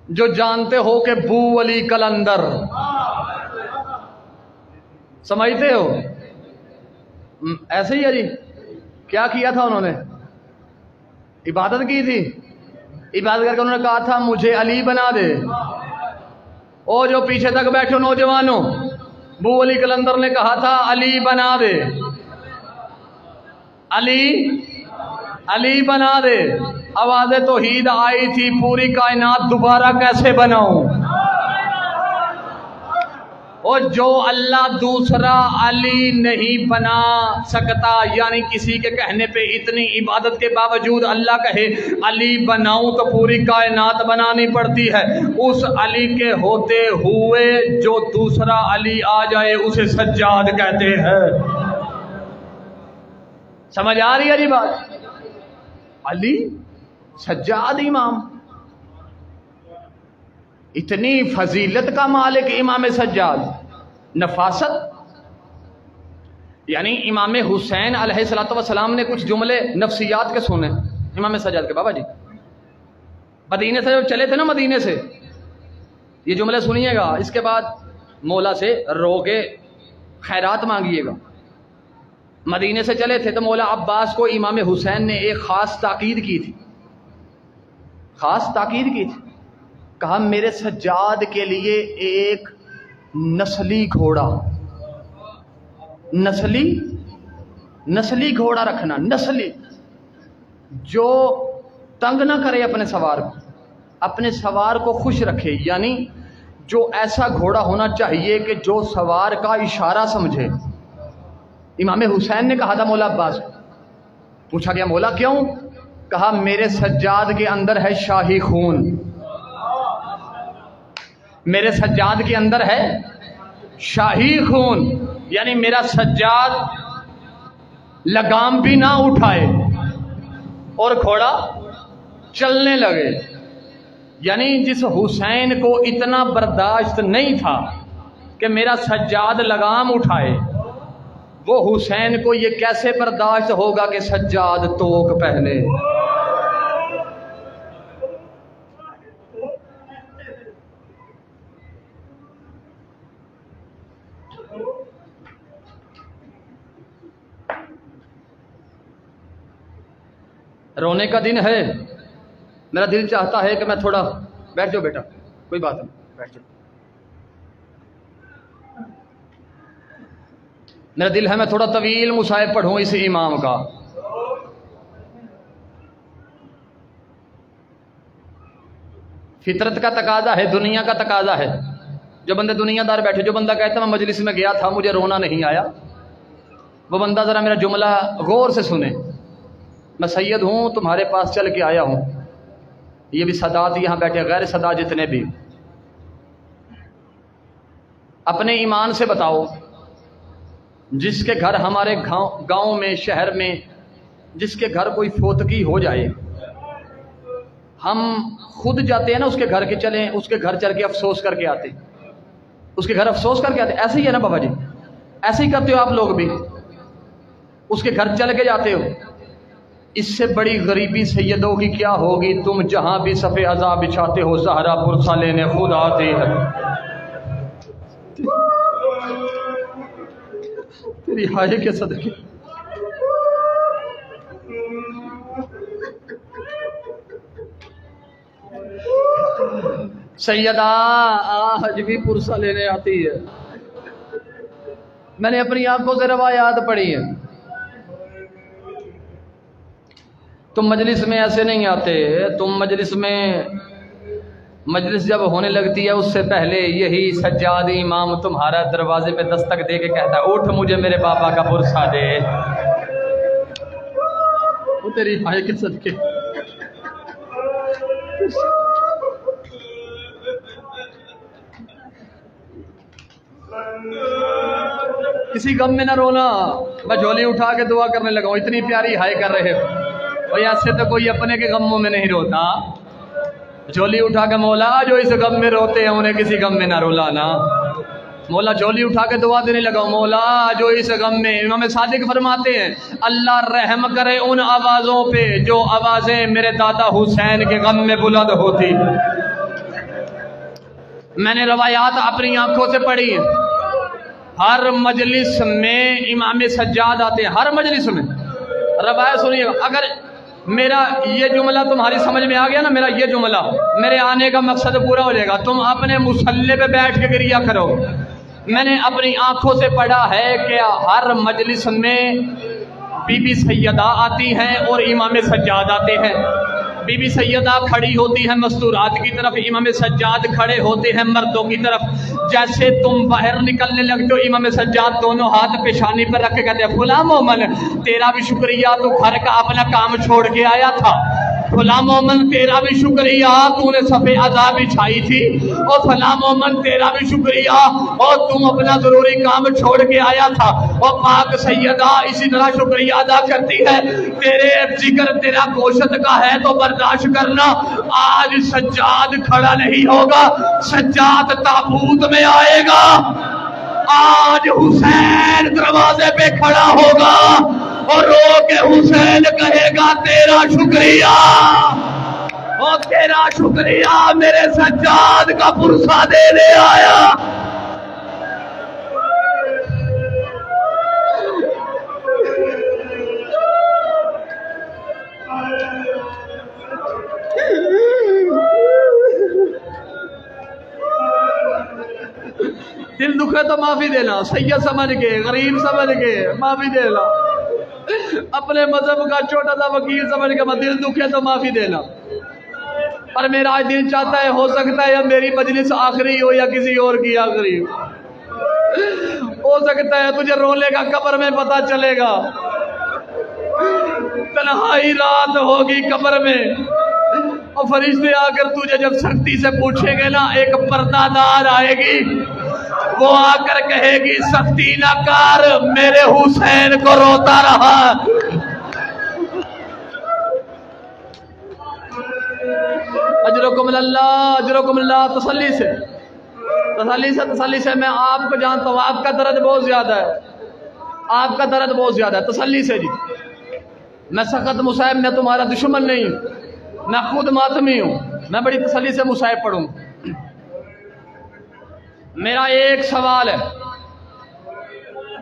جو جانتے ہو کہ بو علی کلندر، سمجھتے ہو؟ ایسے ہی ہے جی۔ کیا کیا تھا انہوں نے؟ عبادت کی تھی، عبادت کر کے انہوں نے کہا تھا مجھے علی بنا دے۔ اور جو پیچھے تک بیٹھے نوجوانوں، بو علی کلندر نے کہا تھا علی بنا دے، علی علی بنا دے۔ آواز توحید آئی تھی پوری کائنات دوبارہ کیسے بناؤں؟ اور جو اللہ دوسرا علی نہیں بنا سکتا، یعنی کسی کے کہنے پہ اتنی عبادت کے باوجود اللہ کہے علی بناؤں تو پوری کائنات بنانی پڑتی ہے، اس علی کے ہوتے ہوئے جو دوسرا علی آ جائے اسے سجاد کہتے ہیں۔ سمجھ آ رہی ہے جی بات؟ علی سجاد امام، اتنی فضیلت کا مالک امام سجاد، نفاست، یعنی امام حسین علیہ السلام نے کچھ جملے نفسیات کے سنے امام سجاد کے۔ بابا جی مدینے سے جب چلے تھے نا، مدینے سے یہ جملے سنیے گا، اس کے بعد مولا سے رو کے خیرات مانگیے گا۔ مدینے سے چلے تھے تو مولا عباس کو امام حسین نے ایک خاص تاکید کی تھی، خاص تاکید کی تھی، کہا میرے سجاد کے لیے ایک نسلی گھوڑا، نسلی گھوڑا رکھنا، نسلی، جو تنگ نہ کرے اپنے سوار کو، اپنے سوار کو خوش رکھے، یعنی جو ایسا گھوڑا ہونا چاہیے کہ جو سوار کا اشارہ سمجھے۔ امام حسین نے کہا تھا مولا عباس، پوچھا گیا مولا کیوں؟ کہا میرے سجاد کے اندر ہے شاہی خون، میرے سجاد کے اندر ہے شاہی خون، یعنی میرا سجاد لگام بھی نہ اٹھائے اور گھوڑا چلنے لگے، یعنی جس حسین کو اتنا برداشت نہیں تھا کہ میرا سجاد لگام اٹھائے، وہ حسین کو یہ کیسے برداشت ہوگا کہ سجاد توک پہنے؟ رونے کا دن ہے، میرا دل چاہتا ہے کہ میں تھوڑا، بیٹھ جاؤ بیٹا، کوئی بات نہیں، بیٹھ جاؤ، میرا دل ہے میں تھوڑا طویل مصائب پڑھوں اس امام کا۔ فطرت کا تقاضا ہے، دنیا کا تقاضا ہے، جو بندے دنیا دار بیٹھے، جو بندہ کہتا ہے میں مجلس میں گیا تھا مجھے رونا نہیں آیا، وہ بندہ ذرا میرا جملہ غور سے سنے. میں سید ہوں، تمہارے پاس چل کے آیا ہوں. یہ بھی سادات یہاں بیٹھے، غیر سادات جتنے بھی، اپنے ایمان سے بتاؤ، جس کے گھر ہمارے گاؤں میں، شہر میں، جس کے گھر کوئی فوتگی ہو جائے، ہم خود جاتے ہیں نا اس کے گھر کے، چلیں اس کے گھر چل کے افسوس کر کے آتے، اس کے گھر افسوس کر کے آتے. ایسے ہی ہے نا بابا جی، ایسے ہی کرتے ہو آپ لوگ بھی، اس کے گھر چل کے جاتے ہو. اس سے بڑی غریبی سیدوں کی کیا ہوگی، تم جہاں بھی صفِ عذاب بچھاتے ہو زہرا پرسا لینے خود آتی ہے. تیری حائے کے صدقے سیدہ آج بھی پرسا لینے آتی ہے. میں نے اپنی آنکھوں سے روایات پڑھی ہیں. تم مجلس میں ایسے نہیں آتے، تم مجلس جب ہونے لگتی ہے اس سے پہلے یہی سجاد امام تمہارا دروازے پہ دستک دے کے کہتا ہے اٹھ مجھے میرے بابا کا پرسا دے. وہ تیری حائے کے صدقے. کسی غم میں نہ رونا. میں جھولی اٹھا کے دعا کرنے لگا ہوں، اتنی پیاری ہائے کر رہے ہو. اور ایسے تو کوئی اپنے کے غموں میں نہیں روتا. جھولی اٹھا کے مولا جو اس غم میں روتے ہیں انہیں کسی غم میں نہ رولانا. مولا جھولی اٹھا کے دعا دینے لگا ہوں، مولا جو اس غم میں. امام صادق فرماتے ہیں اللہ رحم کرے ان آوازوں پہ جو آوازیں میرے دادا حسین کے غم میں بلند ہوتی. میں نے روایات اپنی آنکھوں سے پڑھی ہیں. ہر مجلس میں امام سجاد آتے ہیں، ہر مجلس میں. روایت سنیے، اگر میرا یہ جملہ تمہاری سمجھ میں آ گیا نا، میرا یہ جملہ، میرے آنے کا مقصد پورا ہو جائے گا. تم اپنے مصلی پہ بیٹھ کے گریہ کرو. میں نے اپنی آنکھوں سے پڑھا ہے کہ ہر مجلس میں بی بی سیدہ آتی ہیں اور امام سجاد آتے ہیں. بی بی سیدہ کھڑی ہوتی ہیں مستورات کی طرف، امام سجاد کھڑے ہوتے ہیں مردوں کی طرف. جیسے تم باہر نکلنے لگتے ہو امام سجاد دونوں ہاتھ پیشانی پر رکھ کے کہتے ہیں فلاں مومن تیرا بھی شکریہ، تو گھر کا اپنا کام چھوڑ کے آیا تھا. فلاں مومن تیرا بھی شکریہ، تو نے صفِ عذاب بچھائی تھی. اور فلاں مومن تیرا بھی شکریہ، اور تم اپنا ضروری کام چھوڑ کے آیا تھا. اور پاک سیدہ اسی طرح شکریہ ادا کرتی ہے. تیرے ذکر تیرا گوشت کا ہے تو برداشت کرنا، آج سجاد کھڑا نہیں ہوگا، سجاد تابوت میں آئے گا. آج حسین دروازے پہ کھڑا ہوگا اور رو کے حسین کہے گا تیرا شکریہ، اور تیرا شکریہ میرے سجاد کا پرسا دینے آیا. دل دکھے تو معافی دینا، سید سمجھ کے، غریب سمجھ کے معافی دینا. اپنے مذہب کا چھوٹا سا وکیل سمجھ کے دل دکھے تو معافی دینا. پر میرا آج دل چاہتا ہے، ہو سکتا ہے یا میری مجلس آخری ہو یا کسی اور کی آخری ہو سکتا ہے تجھے رونے کا قبر میں پتہ چلے گا. تنہائی رات ہوگی قبر میں، اور فرشتے آ کر تجھے جب سختی سے پوچھیں گے نا، ایک پردہ دار آئے گی، وہ آ کر کہے گی سختی نہ کر، میرے حسین کو روتا رہا. اجرکم اللہ، اجرکم اللہ. تسلی سے میں آپ کو جانتا ہوں، آپ کا درد بہت زیادہ ہے، آپ کا درد بہت زیادہ ہے. تسلی سے جی، میں سخت مصائب میں تمہارا دشمن نہیں ہوں، میں خود ماتمی ہوں. میں بڑی تسلی سے مصائب پڑھوں. میرا ایک سوال ہے،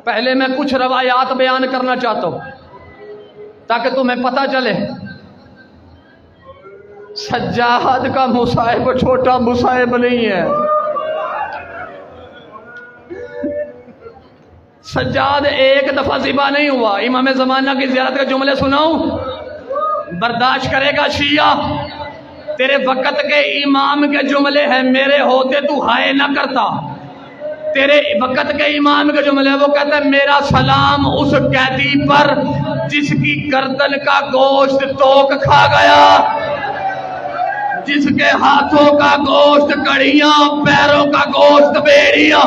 پہلے میں کچھ روایات بیان کرنا چاہتا ہوں تاکہ تمہیں پتہ چلے سجاد کا مصائب چھوٹا مصائب نہیں ہے. سجاد ایک دفعہ ذبح نہیں ہوا. امام زمانہ کی زیارت کے جملے سناؤں؟ برداشت کرے گا شیعہ؟ تیرے وقت کے امام کے جملے ہیں، میرے ہوتے تو ہائے نہ کرتا.
تیرے وقت کے امام کے جملے وہ کہتا ہے میرا سلام اس قیدی پر جس کی گردن کا گوشت توک کھا گیا، جس کے ہاتھوں کا گوشت کڑیاں، پیروں کا گوشت بیڑیاں۔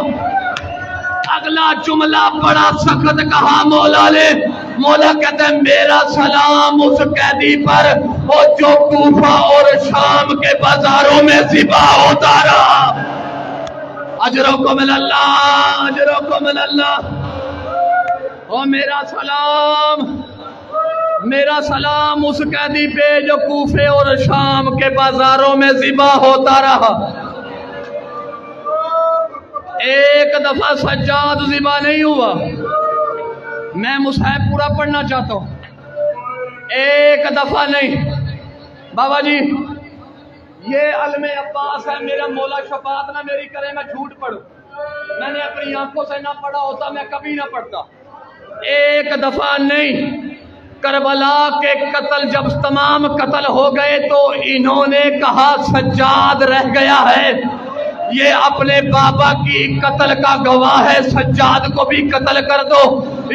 اگلا جملہ بڑا سخت کہا مولا نے، مولا کہتا ہے میرا سلام اس قیدی پر وہ جو کوفہ اور شام کے بازاروں میں ذبح ہوتا رہا۔ اجرکم اللہ، اجرکم اللہ۔ اور میرا سلام اس قیدی پہ جو کوفے اور شام کے بازاروں میں ذبح ہوتا رہا۔ ایک دفعہ سجاد ذبح نہیں ہوا، میں مصحف پورا پڑھنا چاہتا ہوں، ایک دفعہ نہیں۔ بابا جی یہ علم عباس ہے، میرا مولا شفاعت نہ میری کرے میں جھوٹ پڑھوں، میں نے اپنی آنکھوں سے نہ پڑھا ہوتا میں کبھی نہ پڑھتا۔ ایک دفعہ نہیں، کربلا کے قتل جب تمام قتل ہو گئے تو انہوں نے کہا سجاد رہ گیا ہے، یہ اپنے بابا کی قتل کا گواہ ہے، سجاد کو بھی قتل کر دو۔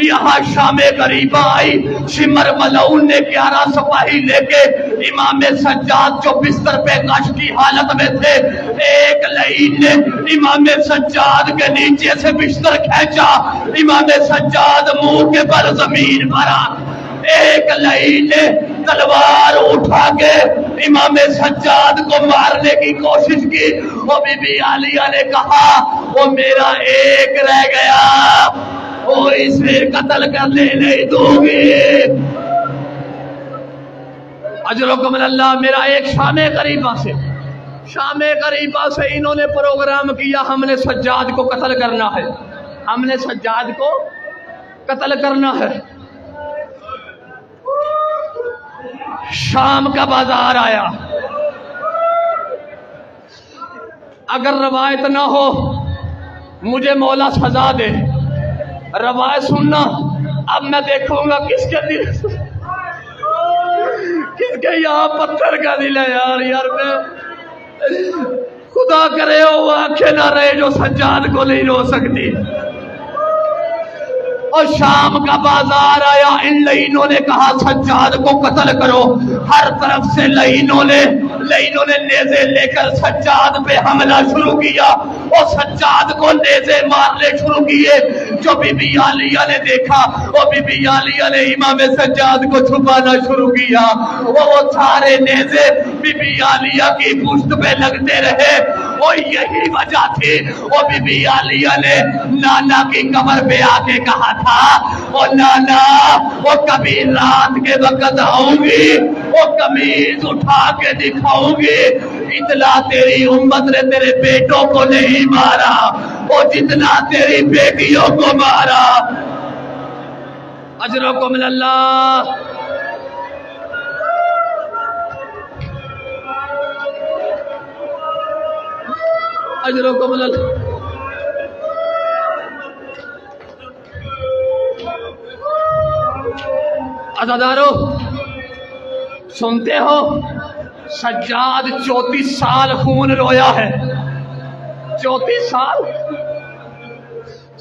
یہاں شام غریبہ آئی، شمر ملعون نے 11 سپاہی لے کے امام سجاد جو بستر پہ غش کی حالت میں تھے، ایک لعین نے امام سجاد کے نیچے سے بستر کھینچا، امام سجاد منہ کے بل زمین مرا۔ ایک لعین نے تلوار اٹھا کے امام سجاد کو مارنے کی کوشش کی، وہ بی بی عالیہ نے کہا وہ میرا ایک رہ گیا، وہ اسے قتل کرنے نہیں دوں گی۔ اجرکم اللہ۔ میرا ایک شام غریبہ سے انہوں نے پروگرام کیا ہم نے سجاد کو قتل کرنا ہے، ہم نے سجاد کو قتل کرنا ہے۔ شام کا بازار آیا، اگر روایت نہ ہو مجھے مولا سزا دے، روایت سننا۔ اب میں دیکھوں گا کس کے دل، کس کے یہاں پتھر کا دل ہے یار میں خدا کرے وہ آنکھیں نہ رہے جو سجاد کو نہیں رو سکتی۔ اور شام کا بازار آیا، ان لعینوں نے کہا سجاد کو قتل کرو، ہر طرف سے لعینوں نے نیزے لے کر سجاد پہ حملہ شروع کیا، اور سجاد کو نیزے مارنے شروع کیے۔ جو بی بی عالیہ نے دیکھا، وہ بی بی عالیہ نے امام سجاد کو چھپانا شروع کیا، وہ سارے نیزے بی بی عالیہ کی پشت پہ لگتے رہے۔ وہ یہی وجہ تھی وہ بی بی عالیہ نے نانا کی قبر پہ آ کے کہا تھا وہ نانا وہ کبھی رات کے وقت آؤں گی، وہ قمیض اٹھا کے دکھاؤں گی، اتنا تیری امت نے تیرے بیٹوں کو نہیں مارا وہ جتنا تیری بیٹیوں کو مارا۔ اجرکم من اللہ۔ اجرکم من اللہ۔ عزادارو سنتے ہو سجاد 34 سال خون رویا ہے، 34 سال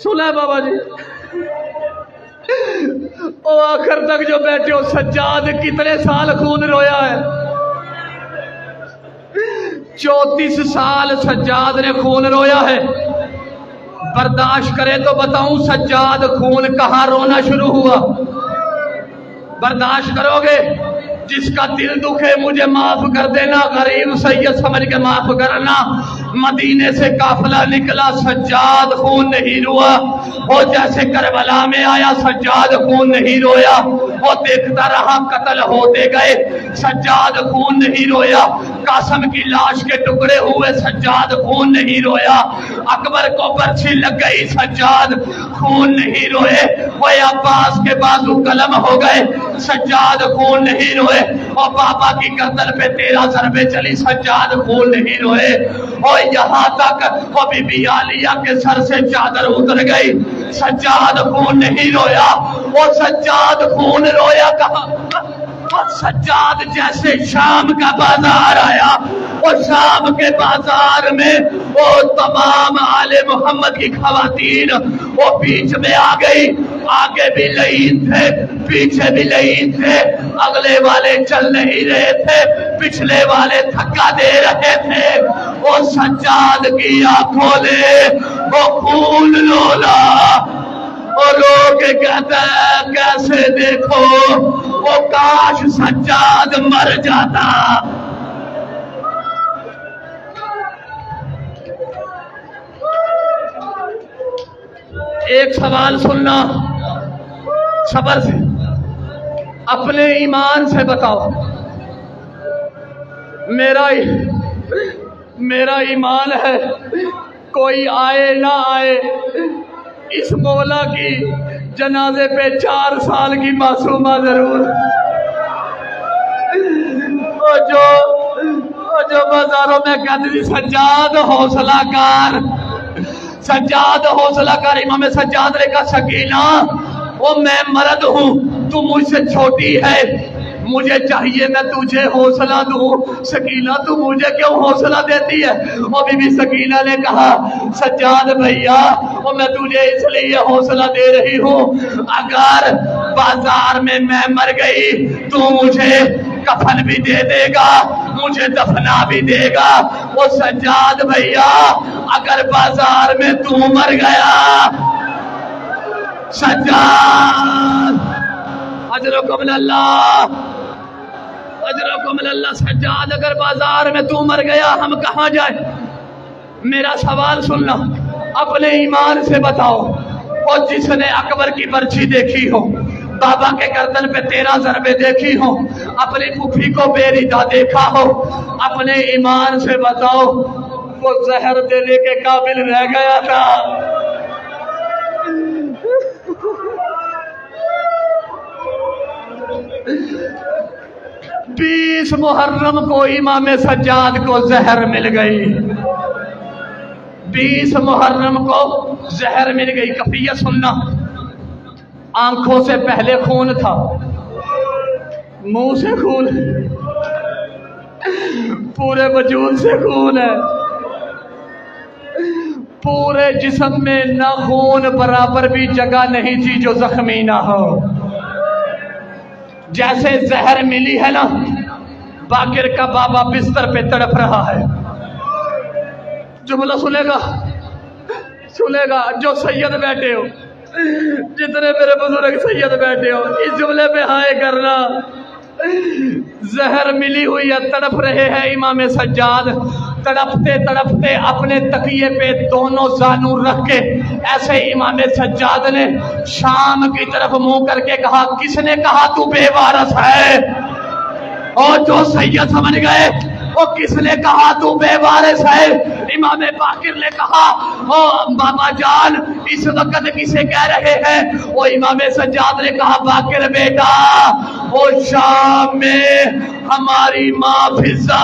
سنا بابا جی؟ او آخر تک جو بیٹھے ہو سجاد کتنے سال خون رویا ہے؟ 34 سال سجاد نے خون رویا ہے۔ برداشت کرے تو بتاؤں سجاد خون کہاں رونا شروع ہوا؟ برداشت کرو گے؟ جس کا دل دکھے مجھے معاف کر دینا، غریب سید سمجھ کے معاف کرنا۔ مدینے سے قافلہ نکلا، سجاد خون نہیں روا، وہ جیسے کربلا میں آیا سجاد خون نہیں رویا، وہ دیکھتا رہا قتل ہوتے گئے، سجاد خون نہیں رویا۔ قاسم کی لاش کے ٹکڑے ہوئے، سجاد خون نہیں رویا۔ اکبر کو برچھی لگ گئی، سجاد خون نہیں روئے۔ وہ عباس کے بازو قلم ہو گئے، سجاد خون نہیں روئے۔ اور بابا کی گردن پہ 13 ضربیں چلی، سجاد خون نہیں روئے۔ اور یہاں تک وہ بی بی عالیہ کے سر سے چادر اتر گئی، سجاد خون نہیں رویا۔ وہ سجاد خون رویا کہاں؟ اور سجاد جیسے شام کا بازار آیا، وہ شام کے بازار میں وہ تمام آل محمد کی خواتین وہ بیچ میں آ گئی، آگے بھی لعین تھے پیچھے بھی لعین تھے، اگلے والے چل نہیں رہے تھے، پچھلے والے دھکا دے رہے تھے۔ وہ سجاد کی آنکھوں نے وہ خون لولا، اور لوگ کہتے ہیں کیسے دیکھو وہ کاش سجاد مر جاتا۔ ایک سوال سننا صبر سے، اپنے ایمان سے بتاؤ، میرا ایمان ہے کوئی آئے نہ آئے اس مولا کی جنازے پہ 4 سال کی معصومہ ضرور، جو بازاروں میں کہتی تھی سجاد حوصلہ کار، سجاد حوصلہ کر، امام سجاد نے کہا سکینہ وہ میں مرد ہوں، تو مجھ سے چھوٹی ہے، مجھے چاہیے میں تجھے حوصلہ دوں، سکینہ تو مجھے کیوں حوصلہ دیتی ہے؟ اور بی بی سکینہ نے کہا سجاد بھیا اور میں تجھے اس لیے حوصلہ دے رہی ہوں، اگر بازار میں مر گئی تو مجھے کفن بھی دے دے گا، مجھے دفنا بھی دے گا۔ وہ سجاد بھیا اگر بازار میں تو مر گیا، سجاد اجرکم اللہ، اجرکم اللہ، سجاد اگر بازار میں تو مر گیا ہم کہاں جائیں؟ میرا سوال سننا، اپنے ایمان سے بتاؤ، اور جس نے اکبر کی برچھی دیکھی ہو، بابا کے گردن پہ 13 ضربے دیکھی ہو، اپنی پھوپھی کو بے ردا دیکھا ہو، اپنے ایمان سے بتاؤ وہ زہر دینے کے قابل رہ گیا تھا؟ 20 محرم کو امام سجاد کو زہر مل گئی، 20 محرم کو زہر مل گئی۔ کفیت سننا، آنکھوں سے پہلے خون تھا، منہ سے خون، پورے وجود سے خون ہے، پورے جسم میں نہ خون برابر بھی جگہ نہیں تھی جو زخمی نہ ہو۔ جیسے زہر ملی ہے نا، باقر کا بابا بستر پہ تڑپ رہا ہے، جملہ سنے گا جو سید بیٹھے ہو، جتنے میرے بزرگ سید بیٹھے ہو اس جملے پہ ہائے کرنا۔ زہر ملی ہوئی ہے، تڑپ رہے ہیں امام سجاد، تڑپتے تڑپتے اپنے تکیے پہ دونوں زانو رکھ کے ایسے امام سجاد نے شام کی طرف منہ کر کے کہا کس نے کہا تو بے وارث ہے؟ اور جو سید سمجھ گئے وہ کس نے کہا تو بے وارث ہے؟ امام باقر نے کہا او بابا جان اس وقت کسے کہہ رہے ہیں؟ وہ امام سجاد نے کہا باقر بیٹا وہ شام میں ہماری ماں فضا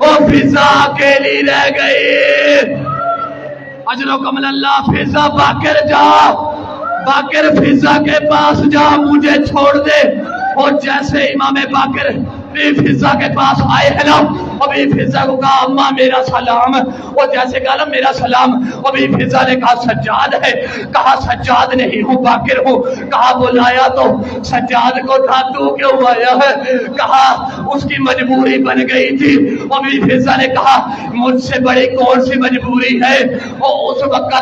وہ فضا کے لیے رہ گئی۔ اجرکم اللہ، فضا باقر جا، باقر فضا کے پاس جا، مجھے چھوڑ دے۔ اور جیسے امام باقر بی فضا کے پاس آئے ہیں نا، اور بی فضا کو کہا اماں میرا سلام، اور جیسے کہا میرا سلام، اور بی فضا نے کہا سجاد ہے، کہا سجاد نہیں ہوں باقر ہوں، کہا بلایا تو سجاد کو تھا تو کیوں آیا ہے؟ کہا اس کی مجبوری بن گئی تھی۔ اور بی فضا نے کہا مجھ سے بڑی کون سی مجبوری ہے؟ اور اس وقت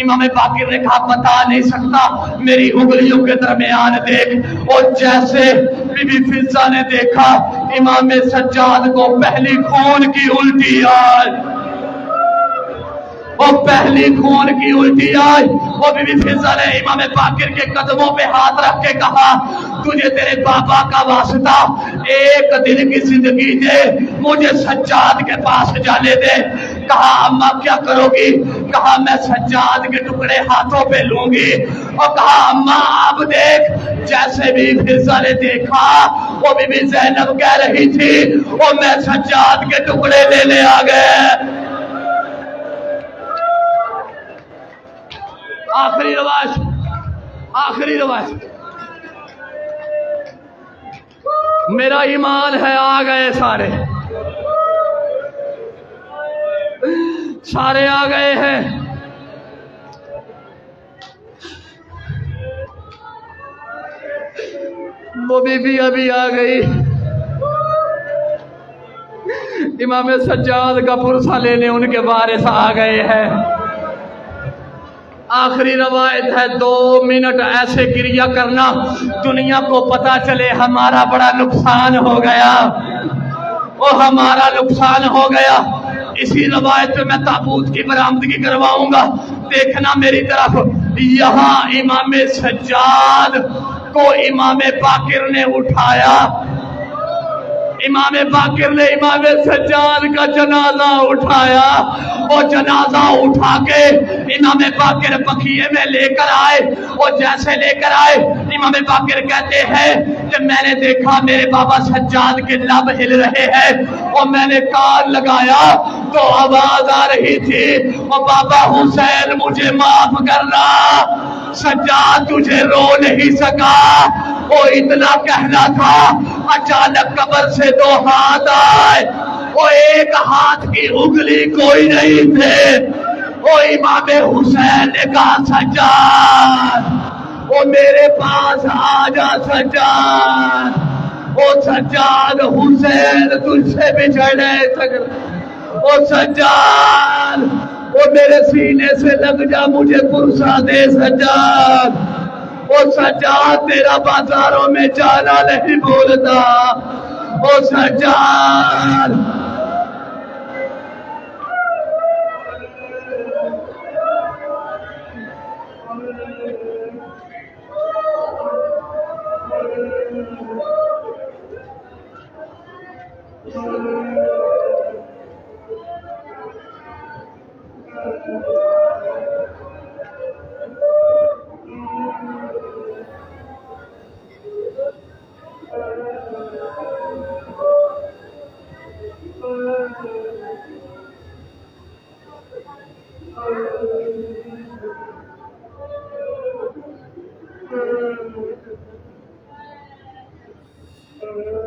امام باقر نے کہا بتا نہیں سکتا، میری انگلیوں کے درمیان دیکھ۔ اور جیسے بی بی فضا نے دیکھا امام سجاد کو پہلی خون کی الٹی آئی، اور پہلی خون کی الٹی آئی۔ اور بی بی فضا نے امام باقر کے قدموں پہ ہاتھ رکھ کے کہا تجھے تیرے بابا کا واسطہ ایک دن کی زندگی دے، مجھے سجاد کے پاس جانے دے۔ کہا اماں کیا کرو گی؟ کہا میں سجاد کے ٹکڑے ہاتھوں پہ لوں گی۔ اور کہا اماں آپ دیکھ، جیسے بی فضا نے دیکھا وہ بی بی زینب کہہ رہی تھی اور میں سجاد کے ٹکڑے لینے آ گئے۔ آخری روایت میرا ایمان ہے آ گئے سارے، سارے آ گئے ہیں. وہ بی ابھی آ گئی. امام سجاد کا پرسہ لینے ان کے وارث آ گئے ہیں. آخری روایت ہے 2 منٹ ایسے گریہ کرنا دنیا کو پتا چلے ہمارا بڑا نقصان ہو گیا، وہ ہمارا نقصان ہو گیا. اسی روایت میں تابوت کی برآمدگی کرواؤں گا، دیکھنا میری طرف. یہاں امام سجاد کو امام باقر نے اٹھایا. امام باقر نے امام سجاد کا جنازہ اٹھایا. وہ جنازہ اٹھا کے امام باقر بقیع میں لے کر آئے. وہ جیسے لے کر آئے امام باقر کہتے ہیں کہ میں نے دیکھا میرے بابا سجاد کے لب ہل رہے ہیں، اور میں نے کان لگایا تو آواز آ رہی تھی، اور بابا حسین مجھے معاف کرنا، سجاد تجھے رو نہیں سکا. وہ اتنا کہنا تھا، اچانک قبر سے 2 ہاتھ آئے. وہ ایک ہاتھ کی انگلی کوئی نہیں تھے. وہ امام حسین نے کہا سجاد وہ میرے پاس آ جا سجاد. وہ سجاد حسین تجھ سے بچھڑ نہیں سکتا. وہ سجاد وہ میرے سینے سے لگ جا، مجھے پرسہ دے سجاد. وہ سجاد تیرا بازاروں میں جانا نہیں بھولتا. وہ سجاد
Thank you.